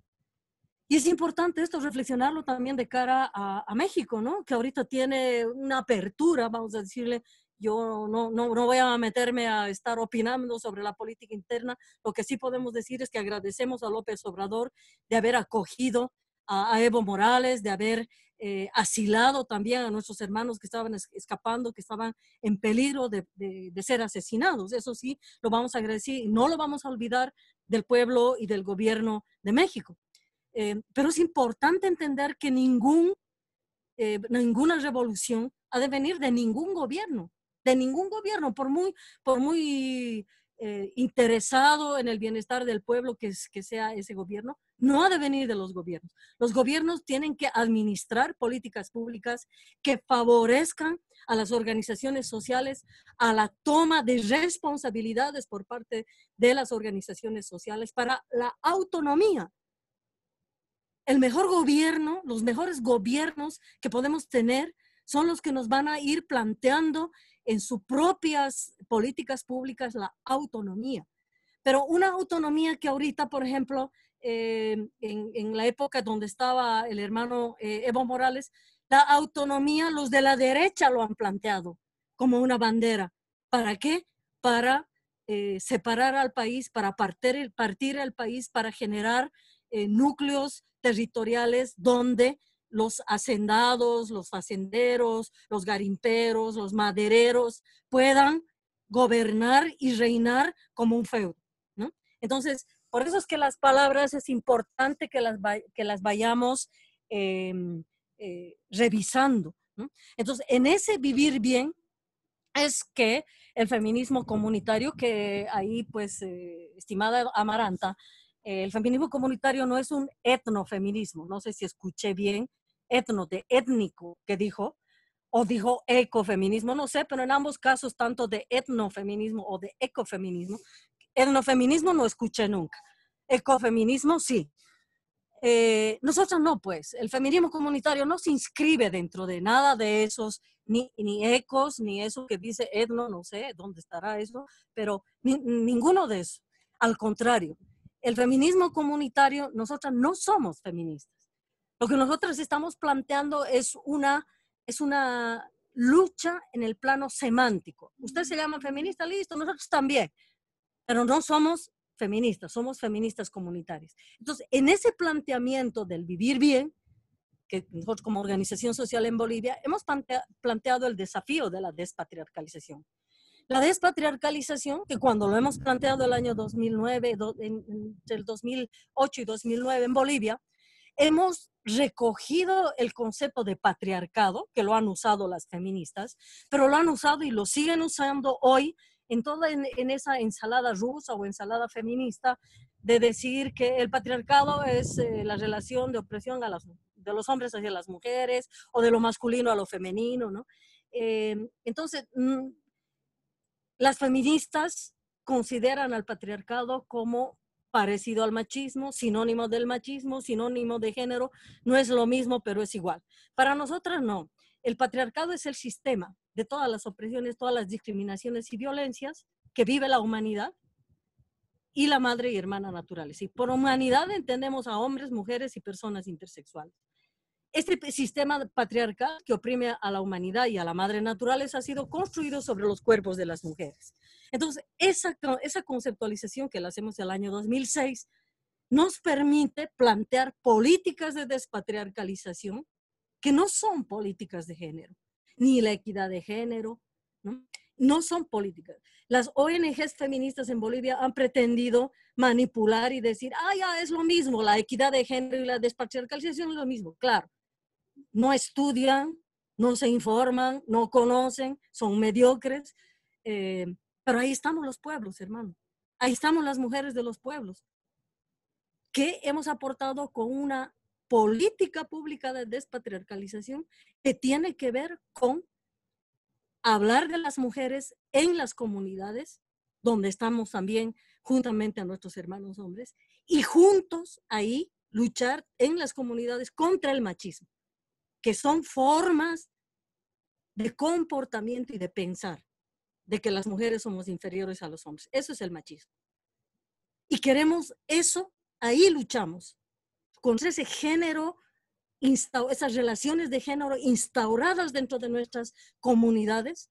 Y es importante esto reflexionarlo también de cara a México, ¿no? Que ahorita tiene una apertura, vamos a decirle. Yo no voy a meterme a estar opinando sobre la política interna. Lo que sí podemos decir es que agradecemos a López Obrador de haber acogido a Evo Morales, de haber asilado también a nuestros hermanos que estaban escapando, que estaban en peligro de ser asesinados. Eso sí, lo vamos a agradecer y no lo vamos a olvidar del pueblo y del gobierno de México. Pero es importante entender que ninguna revolución ha de venir de ningún gobierno, por muy interesado en el bienestar del pueblo que sea ese gobierno, no ha de venir de los gobiernos. Los gobiernos tienen que administrar políticas públicas que favorezcan a las organizaciones sociales, a la toma de responsabilidades por parte de las organizaciones sociales para la autonomía. El mejor gobierno, los mejores gobiernos que podemos tener son los que nos van a ir planteando en sus propias políticas públicas la autonomía. Pero una autonomía que ahorita, por ejemplo, en la época donde estaba el hermano Evo Morales, la autonomía los de la derecha lo han planteado como una bandera. ¿Para qué? Para separar al país, para partir el país, para generar núcleos territoriales donde los hacendados, los facenderos, los garimperos, los madereros puedan gobernar y reinar como un feudo, ¿no? Entonces, por eso es que las palabras es importante que las vayamos revisando, ¿no? Entonces, en ese vivir bien es que el feminismo comunitario, que ahí, pues, estimada Amaranta, el feminismo comunitario no es un etnofeminismo, no sé si escuché bien, etno de étnico que dijo, o dijo ecofeminismo, no sé, pero en ambos casos, tanto de etnofeminismo o de ecofeminismo, etnofeminismo no escuché nunca, ecofeminismo sí. Nosotros no, pues, el feminismo comunitario no se inscribe dentro de nada de esos, ni ecos, ni eso que dice etno, no sé dónde estará eso, pero ninguno de eso. Al contrario, el feminismo comunitario, nosotras no somos feministas. Lo que nosotros estamos planteando es una lucha en el plano semántico. Usted se llama feminista, listo, nosotros también, pero no somos feministas, somos feministas comunitarias. Entonces, en ese planteamiento del vivir bien, que nosotros como organización social en Bolivia hemos planteado el desafío de la despatriarcalización. La despatriarcalización, que cuando lo hemos planteado el año 2009, entre el 2008 y 2009 en Bolivia, hemos recogido el concepto de patriarcado, que lo han usado las feministas, pero lo han usado y lo siguen usando hoy en esa ensalada rusa o ensalada feminista de decir que el patriarcado es la relación de opresión de los hombres hacia las mujeres o de lo masculino a lo femenino, ¿no? Entonces, las feministas consideran al patriarcado como parecido al machismo, sinónimo del machismo, sinónimo de género. No es lo mismo, pero es igual. Para nosotras no. El patriarcado es el sistema de todas las opresiones, todas las discriminaciones y violencias que vive la humanidad y la madre y hermana naturales. Y por humanidad entendemos a hombres, mujeres y personas intersexuales. Este sistema patriarcal que oprime a la humanidad y a la madre naturaleza ha sido construido sobre los cuerpos de las mujeres. Entonces, esa conceptualización que la hacemos el año 2006 nos permite plantear políticas de despatriarcalización que no son políticas de género, ni la equidad de género, ¿no? No son políticas. Las ONGs feministas en Bolivia han pretendido manipular y decir, ya es lo mismo, la equidad de género y la despatriarcalización es lo mismo. Claro, no estudian, no se informan, no conocen, son mediocres, pero ahí estamos los pueblos, hermano. Ahí estamos las mujeres de los pueblos, que hemos aportado con una política pública de despatriarcalización que tiene que ver con hablar de las mujeres en las comunidades, donde estamos también juntamente a nuestros hermanos hombres, y juntos ahí luchar en las comunidades contra el machismo, que son formas de comportamiento y de pensar, de que las mujeres somos inferiores a los hombres. Eso es el machismo. Y queremos eso, ahí luchamos, contra ese género, esas relaciones de género instauradas dentro de nuestras comunidades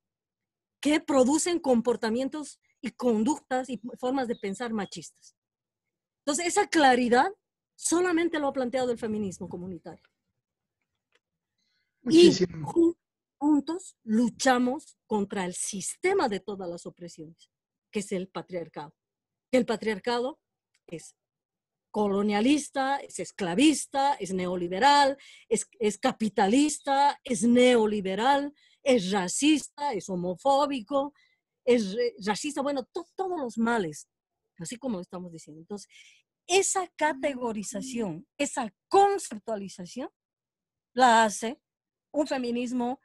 que producen comportamientos y conductas y formas de pensar machistas. Entonces, esa claridad solamente lo ha planteado el feminismo comunitario. Muchísimo. Y juntos luchamos contra el sistema de todas las opresiones, que es el patriarcado. El patriarcado es colonialista, es esclavista, es neoliberal, es capitalista, es neoliberal, es racista, es homofóbico, es racista, bueno, todos los males, así como lo estamos diciendo. Entonces, esa categorización, esa conceptualización, la hace un feminismo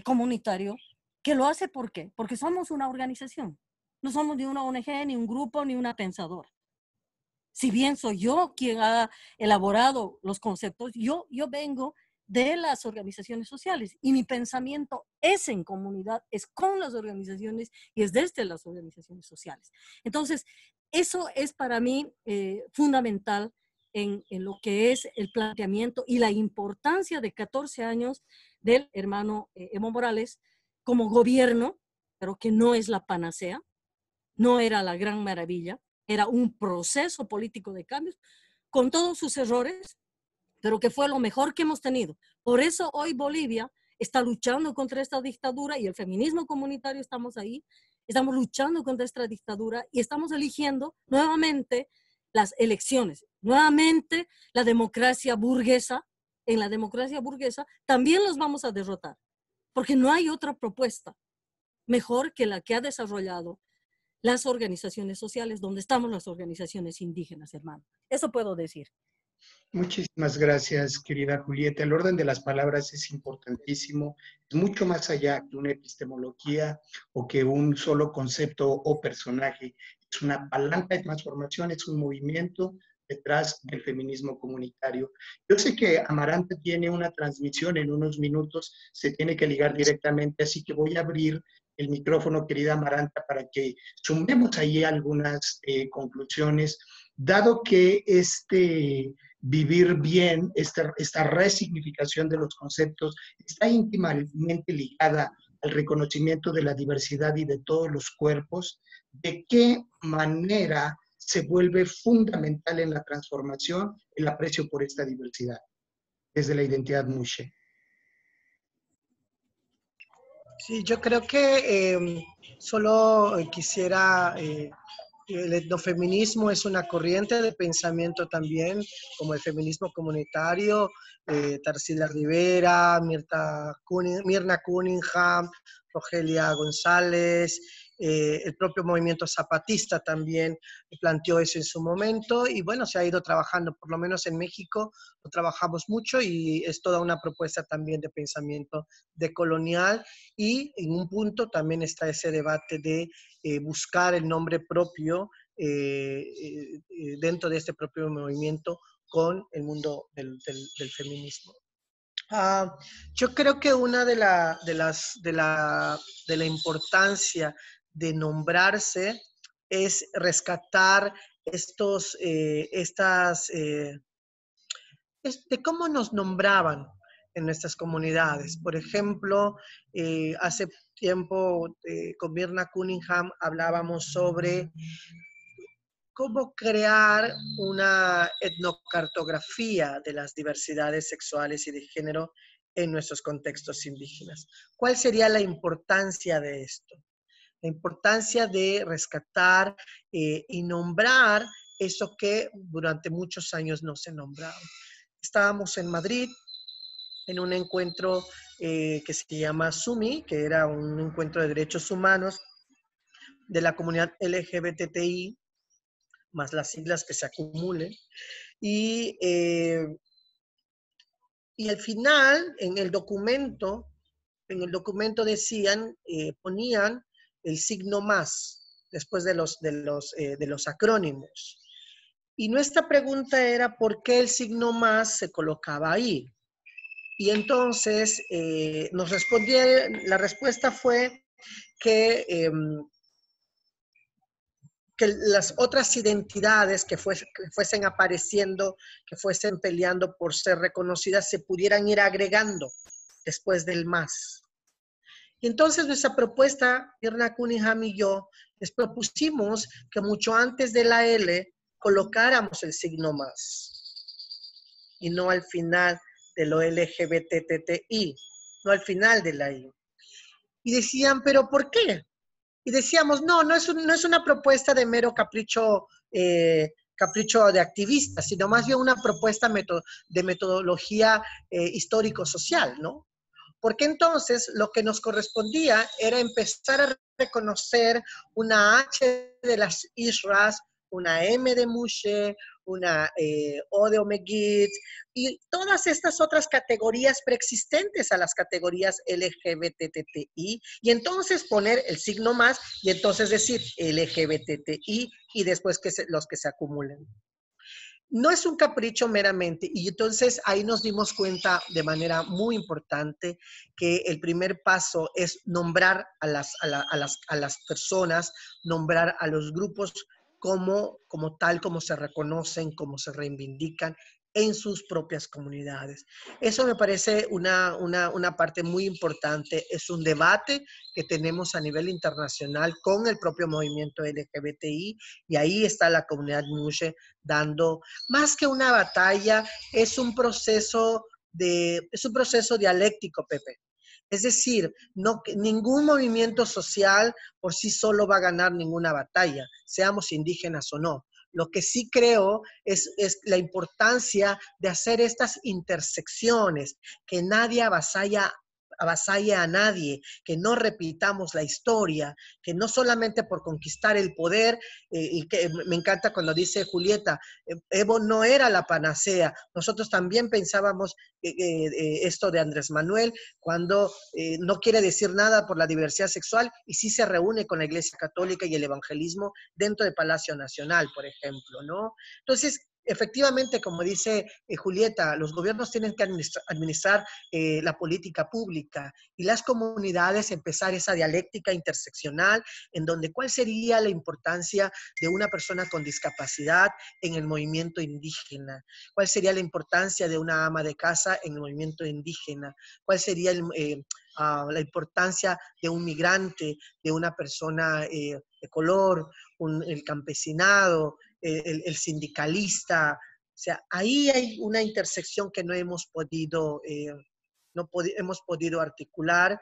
comunitario, que lo hace ¿por qué? Porque somos una organización, no somos ni una ONG, ni un grupo, ni una pensadora. Si bien soy yo quien ha elaborado los conceptos, yo vengo de las organizaciones sociales y mi pensamiento es en comunidad, es con las organizaciones y es desde las organizaciones sociales. Entonces, eso es para mí fundamental en lo que es el planteamiento y la importancia de 14 años del hermano Evo Morales como gobierno, pero que no es la panacea, no era la gran maravilla, era un proceso político de cambios con todos sus errores, pero que fue lo mejor que hemos tenido. Por eso hoy Bolivia está luchando contra esta dictadura y el feminismo comunitario estamos ahí, estamos luchando contra esta dictadura y estamos eligiendo nuevamente las elecciones, nuevamente la democracia burguesa. En la democracia burguesa también los vamos a derrotar, porque no hay otra propuesta mejor que la que ha desarrollado las organizaciones sociales, donde estamos las organizaciones indígenas, hermano. Eso puedo decir. Muchísimas gracias, querida Julieta. El orden de las palabras es importantísimo. Es mucho más allá que una epistemología o que un solo concepto o personaje. Es una palanca de transformación, es un movimiento detrás del feminismo comunitario. Yo sé que Amaranta tiene una transmisión en unos minutos, se tiene que ligar directamente, así que voy a abrir el micrófono, querida Amaranta, para que sumemos ahí algunas conclusiones, dado que vivir bien, esta resignificación de los conceptos está íntimamente ligada al reconocimiento de la diversidad y de todos los cuerpos. ¿De qué manera se vuelve fundamental en la transformación el aprecio por esta diversidad desde la identidad Mushe? Sí, yo creo que solo quisiera, el etnofeminismo es una corriente de pensamiento también, como el feminismo comunitario, Tarsila Rivera, Mirna Cunningham, Rogelia González, el propio movimiento zapatista también planteó eso en su momento y bueno, se ha ido trabajando, por lo menos en México lo trabajamos mucho y es toda una propuesta también de pensamiento decolonial y en un punto también está ese debate de buscar el nombre propio dentro de este propio movimiento con el mundo del feminismo. Yo creo que una de la importancia de nombrarse es rescatar de cómo nos nombraban en nuestras comunidades. Por ejemplo, hace tiempo con Mirna Cunningham hablábamos sobre cómo crear una etnocartografía de las diversidades sexuales y de género en nuestros contextos indígenas. ¿Cuál sería la importancia de esto? La importancia de rescatar y nombrar eso que durante muchos años no se nombraba. Estábamos en Madrid en un encuentro que se llama SUMI, que era un encuentro de derechos humanos de la comunidad LGBTI, más las siglas que se acumulen. Y al final, en el documento decían, ponían el signo más después de los acrónimos. Y nuestra pregunta era por qué el signo más se colocaba ahí. Y entonces nos respondieron, la respuesta fue que las otras identidades que fuesen apareciendo, que fuesen peleando por ser reconocidas, se pudieran ir agregando después del más. Y entonces nuestra propuesta, Mirna Cunningham y yo, les propusimos que mucho antes de la L colocáramos el signo más y no al final de lo LGBTTI, no al final de la I. Y decían, ¿pero por qué? Y decíamos, no es una propuesta de mero capricho de activistas, sino más bien una propuesta de metodología histórico-social, ¿no? Porque entonces lo que nos correspondía era empezar a reconocer una H de las Isras, una M de Mushe, una O de Omeguit, y todas estas otras categorías preexistentes a las categorías LGBTTI, y entonces poner el signo más, y entonces decir LGBTTI, y después los que se acumulen. No es un capricho meramente, y entonces ahí nos dimos cuenta de manera muy importante que el primer paso es nombrar a las personas, nombrar a los grupos como tal, como se reconocen, como se reivindican en sus propias comunidades. Eso me parece una parte muy importante. Es un debate que tenemos a nivel internacional con el propio movimiento LGBTI, y ahí está la comunidad Mushe dando, más que una batalla, es un proceso dialéctico, Pepe. Es decir, ningún movimiento social por sí solo va a ganar ninguna batalla, seamos indígenas o no. Lo que sí creo es la importancia de hacer estas intersecciones, que nadie avasalle a nadie, que no repitamos la historia, que no solamente por conquistar el poder, y que me encanta cuando dice Julieta, Evo no era la panacea. Nosotros también pensábamos esto de Andrés Manuel, cuando no quiere decir nada por la diversidad sexual y sí se reúne con la Iglesia Católica y el evangelismo dentro del Palacio Nacional, por ejemplo, ¿no? Entonces, efectivamente, como dice Julieta, los gobiernos tienen que administrar la política pública, y las comunidades empezar esa dialéctica interseccional en donde cuál sería la importancia de una persona con discapacidad en el movimiento indígena, cuál sería la importancia de una ama de casa en el movimiento indígena, cuál sería la importancia de un migrante, de una persona de color, el campesinado, el sindicalista. O sea, ahí hay una intersección que no hemos podido, hemos podido articular.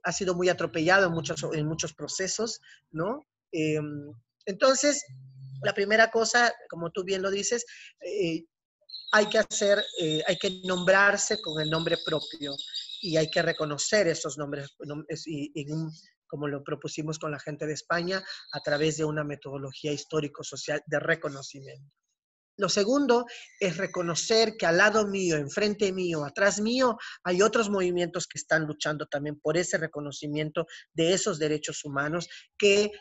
Ha sido muy atropellado en muchos procesos, ¿no? Entonces, la primera cosa, como tú bien lo dices, hay que nombrarse con el nombre propio, y hay que reconocer esos nombres, como lo propusimos con la gente de España, a través de una metodología histórico-social de reconocimiento. Lo segundo es reconocer que al lado mío, enfrente mío, atrás mío, hay otros movimientos que están luchando también por ese reconocimiento de esos derechos humanos, que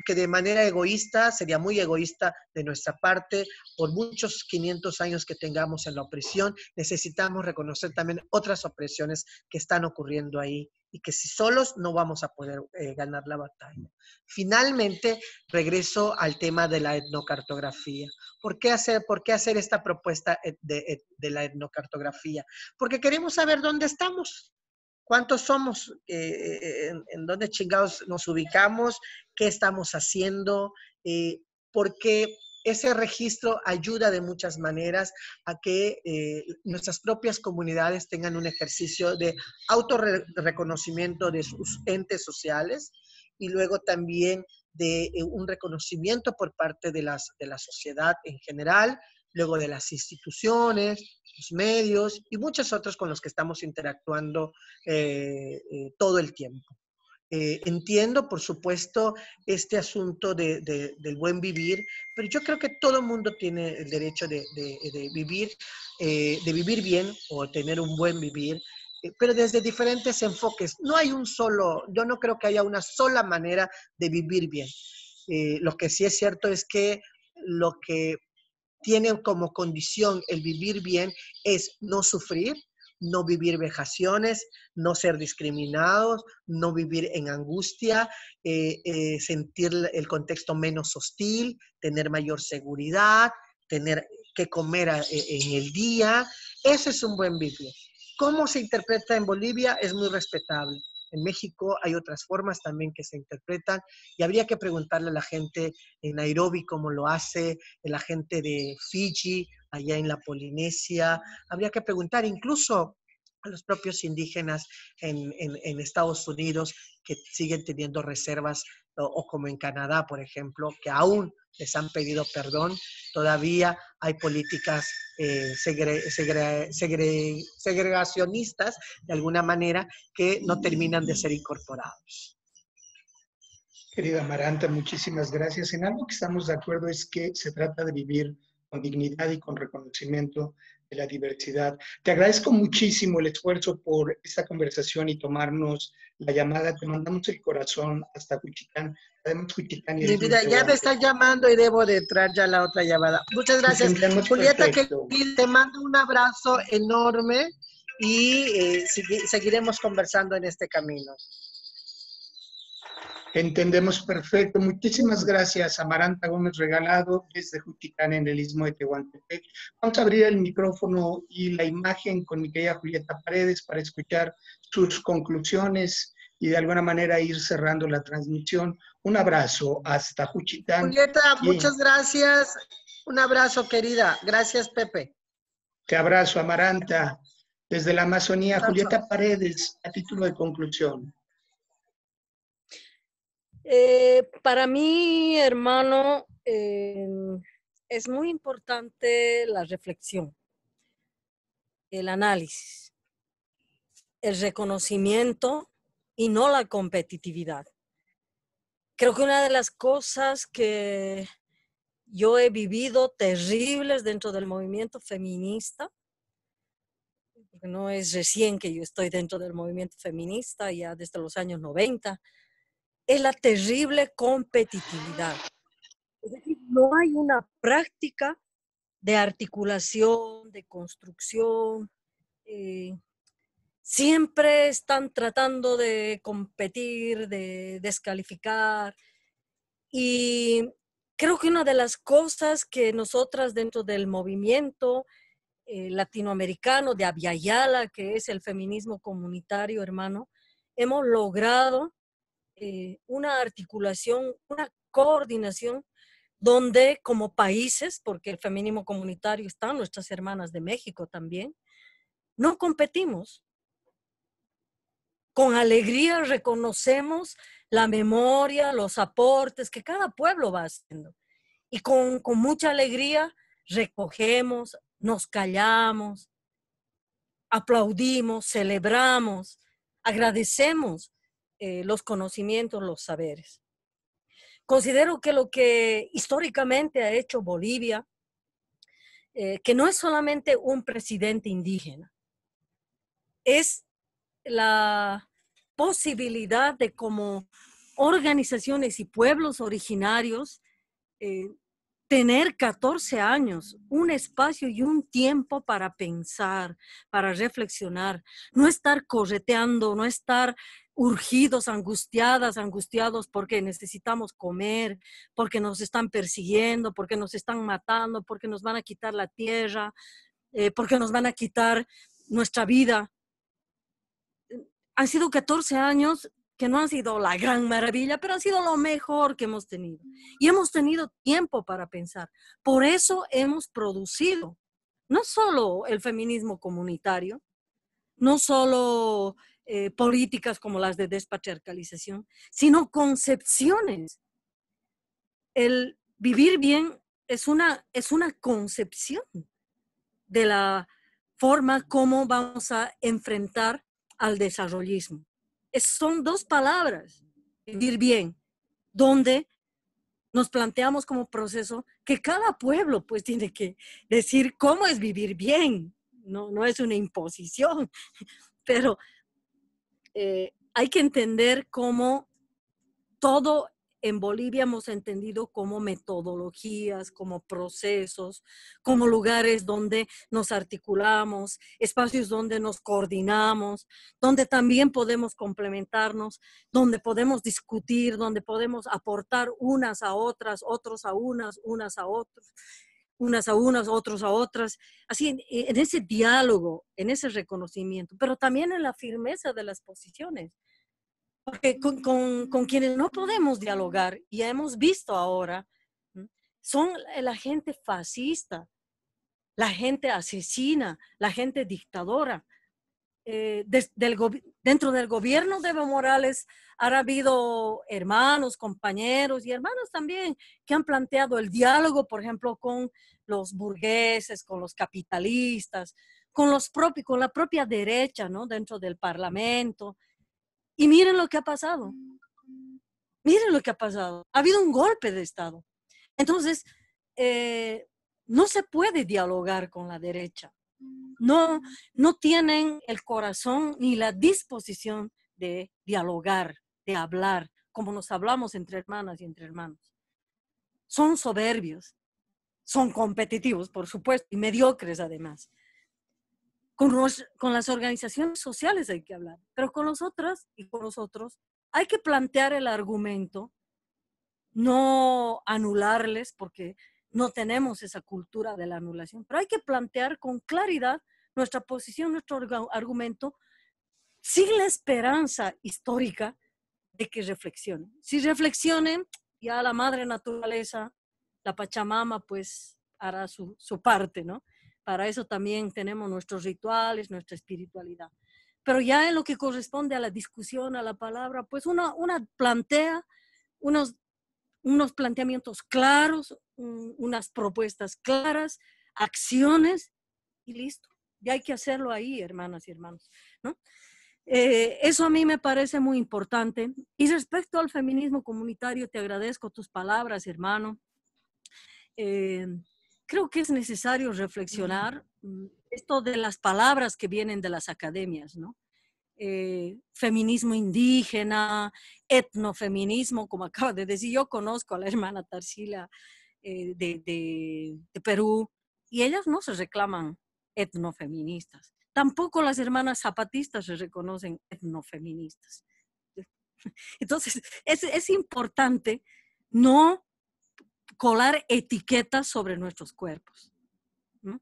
de manera egoísta, sería muy egoísta de nuestra parte, por muchos 500 años que tengamos en la opresión, necesitamos reconocer también otras opresiones que están ocurriendo ahí, y que si solos no vamos a poder ganar la batalla. Finalmente, regreso al tema de la etnocartografía. ¿Por qué hacer esta propuesta de la etnocartografía? Porque queremos saber dónde estamos. ¿Cuántos somos? ¿En dónde chingados nos ubicamos? ¿Qué estamos haciendo? Porque ese registro ayuda de muchas maneras a que nuestras propias comunidades tengan un ejercicio de autorreconocimiento de sus entes sociales y luego también de un reconocimiento por parte de la sociedad en general, luego de las instituciones, los medios y muchos otros con los que estamos interactuando todo el tiempo. Entiendo, por supuesto, este asunto del buen vivir, pero yo creo que todo el mundo tiene el derecho de vivir bien o tener un buen vivir, pero desde diferentes enfoques. No hay un solo, yo no creo que haya una sola manera de vivir bien. Lo que sí es cierto es que lo que tiene como condición el vivir bien es no sufrir, no vivir vejaciones, no ser discriminados, no vivir en angustia, sentir el contexto menos hostil, tener mayor seguridad, tener que comer en el día. Ese es un buen vivir. ¿Cómo se interpreta en Bolivia? Es muy respetable. En México hay otras formas también que se interpretan y habría que preguntarle a la gente en Nairobi cómo lo hace, a la gente de Fiji, allá en la Polinesia. Habría que preguntar incluso a los propios indígenas en Estados Unidos que siguen teniendo reservas o como en Canadá, por ejemplo, que aún les han pedido perdón. Todavía hay políticas segregacionistas, de alguna manera, que no terminan de ser incorporados. Querida Amaranta, muchísimas gracias. En algo que estamos de acuerdo es que se trata de vivir con dignidad y con reconocimiento de la diversidad. Te agradezco muchísimo el esfuerzo por esta conversación y tomarnos la llamada. Te mandamos el corazón hasta Juchitán. Además, Juchitán Mi vida, ya me están llamando y debo de entrar ya la otra llamada. Muchas gracias. Julieta, que te mando un abrazo enorme y seguiremos conversando en este camino. Entendemos perfecto. Muchísimas gracias, Amaranta Gómez Regalado, desde Juchitán, en el Istmo de Tehuantepec. Vamos a abrir el micrófono y la imagen con mi querida Julieta Paredes para escuchar sus conclusiones y de alguna manera ir cerrando la transmisión. Un abrazo hasta Juchitán. Julieta, muchas gracias. Un abrazo, querida. Gracias, Pepe. Te abrazo, Amaranta. Desde la Amazonía, Julieta Paredes, a título de conclusión. Para mí, hermano, es muy importante la reflexión, el análisis, el reconocimiento y no la competitividad. Creo que una de las cosas que yo he vivido terribles dentro del movimiento feminista, porque no es recién que yo estoy dentro del movimiento feminista, ya desde los años 90, es la terrible competitividad. Es decir, no hay una práctica de articulación, de construcción. Siempre están tratando de competir, de descalificar. Y creo que una de las cosas que nosotras dentro del movimiento latinoamericano de Abya Yala, que es el feminismo comunitario, hermano, hemos logrado una articulación, una coordinación donde como países, porque el feminismo comunitario están nuestras hermanas de México también, no competimos. Con alegría reconocemos la memoria, los aportes que cada pueblo va haciendo. Y con mucha alegría recogemos, nos callamos, aplaudimos, celebramos, agradecemos los conocimientos, los saberes. Considero que lo que históricamente ha hecho Bolivia, que no es solamente un presidente indígena, es la posibilidad de como organizaciones y pueblos originarios tener 14 años, un espacio y un tiempo para pensar, para reflexionar, no estar correteando, no estar urgidos, angustiados porque necesitamos comer, porque nos están persiguiendo, porque nos están matando, porque nos van a quitar la tierra, porque nos van a quitar nuestra vida. han sido 14 años que no han sido la gran maravilla, pero han sido lo mejor que hemos tenido. Y hemos tenido tiempo para pensar. Por eso hemos producido no solo el feminismo comunitario, no solo políticas como las de despatriarcalización, sino concepciones. El vivir bien es una concepción de la forma como vamos a enfrentar al desarrollismo. Son dos palabras, vivir bien, donde nos planteamos como proceso que cada pueblo pues tiene que decir cómo es vivir bien. No es una imposición, pero hay que entender cómo todo en Bolivia hemos entendido como metodologías, como procesos, como lugares donde nos articulamos, espacios donde nos coordinamos, donde también podemos complementarnos, donde podemos discutir, donde podemos aportar unas a otras, otros a unas a otros, unas a unas, otros a otras, así en ese diálogo, en ese reconocimiento, pero también en la firmeza de las posiciones. Porque con quienes no podemos dialogar, y hemos visto ahora, son la gente fascista, la gente asesina, la gente dictadora. Dentro del gobierno de Evo Morales ha habido hermanos, compañeros y hermanos también que han planteado el diálogo, por ejemplo, con los burgueses, con los capitalistas, con la propia derecha, ¿no? Dentro del Parlamento. Y miren lo que ha pasado. Miren lo que ha pasado. Ha habido un golpe de Estado. Entonces, no se puede dialogar con la derecha. No tienen el corazón ni la disposición de dialogar, de hablar, como nos hablamos entre hermanas y entre hermanos. Son soberbios, son competitivos, por supuesto, y mediocres además. Con las organizaciones sociales hay que hablar, pero con nosotras y con nosotros hay que plantear el argumento, no anularles porque no tenemos esa cultura de la anulación, pero hay que plantear con claridad nuestra posición, nuestro argumento, sin la esperanza histórica de que reflexionen. Si reflexionen, ya la madre naturaleza, la Pachamama, pues hará su parte, ¿no? Para eso también tenemos nuestros rituales, nuestra espiritualidad. Pero ya en lo que corresponde a la discusión, a la palabra, pues una plantea unos planteamientos claros, unas propuestas claras, acciones y listo. Ya hay que hacerlo ahí, hermanas y hermanos, ¿no? Eso a mí me parece muy importante. Y respecto al feminismo comunitario, te agradezco tus palabras, hermano. Creo que es necesario reflexionar esto de las palabras que vienen de las academias, ¿no? Feminismo indígena, etnofeminismo, como acabo de decir. Yo conozco a la hermana Tarsila de Perú y ellas no se reclaman etnofeministas. Tampoco las hermanas zapatistas se reconocen etnofeministas. Entonces, es importante no colar etiquetas sobre nuestros cuerpos, ¿no?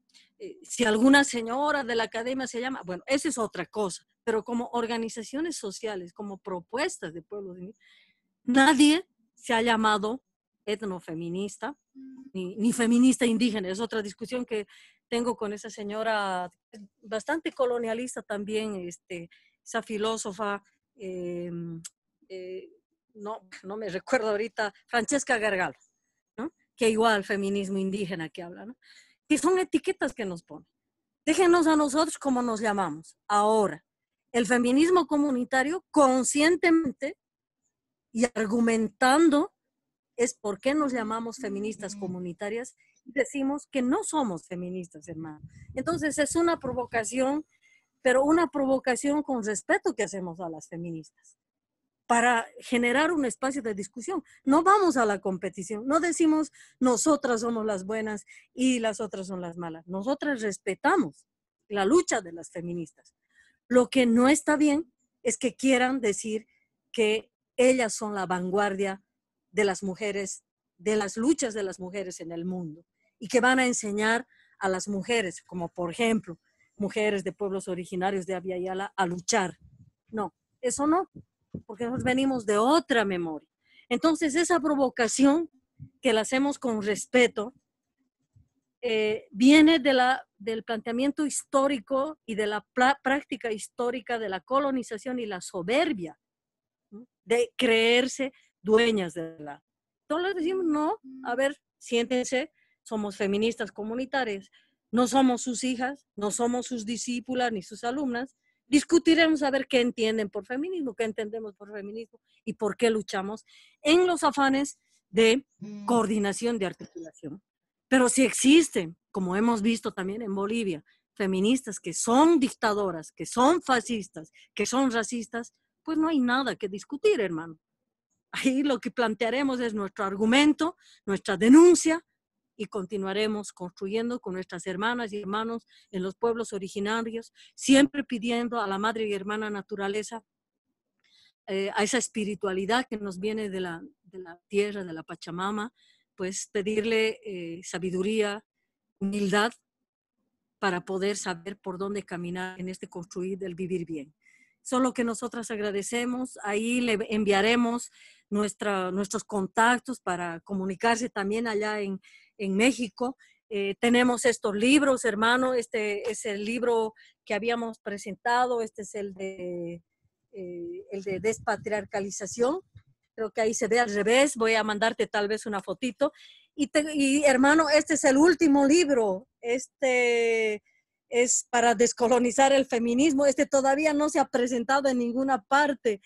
Si alguna señora de la academia se llama, bueno, esa es otra cosa, pero como organizaciones sociales, como propuestas de pueblos, nadie se ha llamado etnofeminista, ni feminista indígena. Es otra discusión que tengo con esa señora bastante colonialista también, esa filósofa, no me recuerdo ahorita, Francesca Gargalo, ¿no? Que igual feminismo indígena que habla, ¿no? Que son etiquetas que nos ponen. Déjenos a nosotros cómo nos llamamos. Ahora, el feminismo comunitario conscientemente y argumentando es por qué nos llamamos feministas comunitarias, decimos que no somos feministas, hermano. Entonces es una provocación, pero una provocación con respeto que hacemos a las feministas, para generar un espacio de discusión. No vamos a la competición, no decimos nosotras somos las buenas y las otras son las malas. Nosotras respetamos la lucha de las feministas. Lo que no está bien es que quieran decir que ellas son la vanguardia de las mujeres, de las luchas de las mujeres en el mundo, y que van a enseñar a las mujeres, como por ejemplo, mujeres de pueblos originarios de Abya Yala, a luchar. No, Eso no, porque nosotros venimos de otra memoria. Entonces, esa provocación que la hacemos con respeto, viene del planteamiento histórico y de la práctica histórica de la colonización y la soberbia, ¿no? De creerse dueñas de la... Entonces les decimos, no, a ver, siéntense, somos feministas comunitarias, no somos sus hijas, no somos sus discípulas ni sus alumnas, discutiremos a ver qué entienden por feminismo, qué entendemos por feminismo y por qué luchamos en los afanes de coordinación, de articulación. Pero si existen, como hemos visto también en Bolivia, feministas que son dictadoras, que son fascistas, que son racistas, pues no hay nada que discutir, hermano. Ahí lo que plantearemos es nuestro argumento, nuestra denuncia, y continuaremos construyendo con nuestras hermanas y hermanos en los pueblos originarios, siempre pidiendo a la madre y hermana naturaleza, a esa espiritualidad que nos viene de la tierra, de la Pachamama, pues pedirle sabiduría, humildad, para poder saber por dónde caminar en este construir del vivir bien. Solo que nosotras agradecemos, ahí le enviaremos nuestros contactos para comunicarse también allá en México. Tenemos estos libros, hermano, este es el libro que habíamos presentado, este es el de despatriarcalización, creo que ahí se ve al revés, voy a mandarte tal vez una fotito. Y hermano, este es el último libro, este es para descolonizar el feminismo, este todavía no se ha presentado en ninguna parte,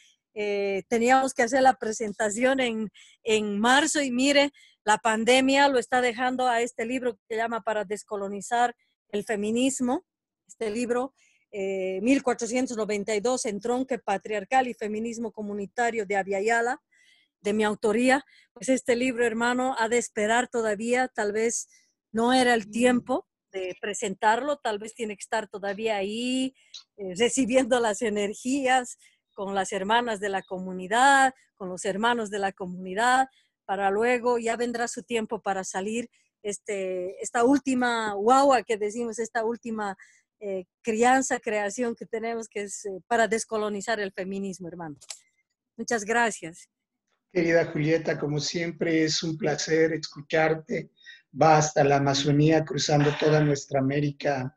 teníamos que hacer la presentación en marzo y mire, la pandemia lo está dejando a este libro que se llama Para descolonizar el feminismo, este libro 1492, Entronque patriarcal y feminismo comunitario de Abya Yala, de mi autoría. Pues este libro, hermano, ha de esperar todavía, tal vez no era el tiempo de presentarlo, tal vez tiene que estar todavía ahí recibiendo las energías con las hermanas de la comunidad, con los hermanos de la comunidad, para luego ya vendrá su tiempo para salir esta última guagua que decimos, esta última creación que tenemos, que es para descolonizar el feminismo, hermano. Muchas gracias. Querida Julieta, como siempre es un placer escucharte. Va hasta la Amazonía, cruzando toda nuestra América.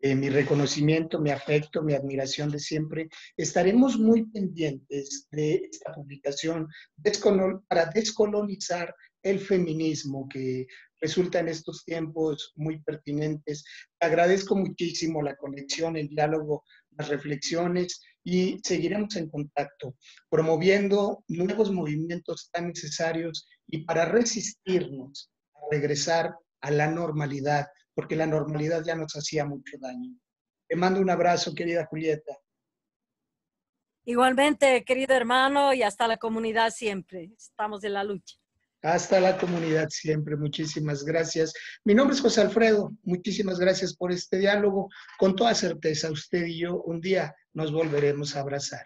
Mi reconocimiento, mi afecto, mi admiración de siempre. Estaremos muy pendientes de esta publicación para descolonizar el feminismo, que resulta en estos tiempos muy pertinentes. Te agradezco muchísimo la conexión, el diálogo, las reflexiones, y seguiremos en contacto, promoviendo nuevos movimientos tan necesarios y para resistirnos a regresar a la normalidad, porque la normalidad ya nos hacía mucho daño. Te mando un abrazo, querida Julieta. Igualmente, querido hermano, y hasta la comunidad siempre. Estamos en la lucha. Hasta la comunidad siempre. Muchísimas gracias. Mi nombre es José Alfredo. Muchísimas gracias por este diálogo. Con toda certeza, usted y yo un día nos volveremos a abrazar.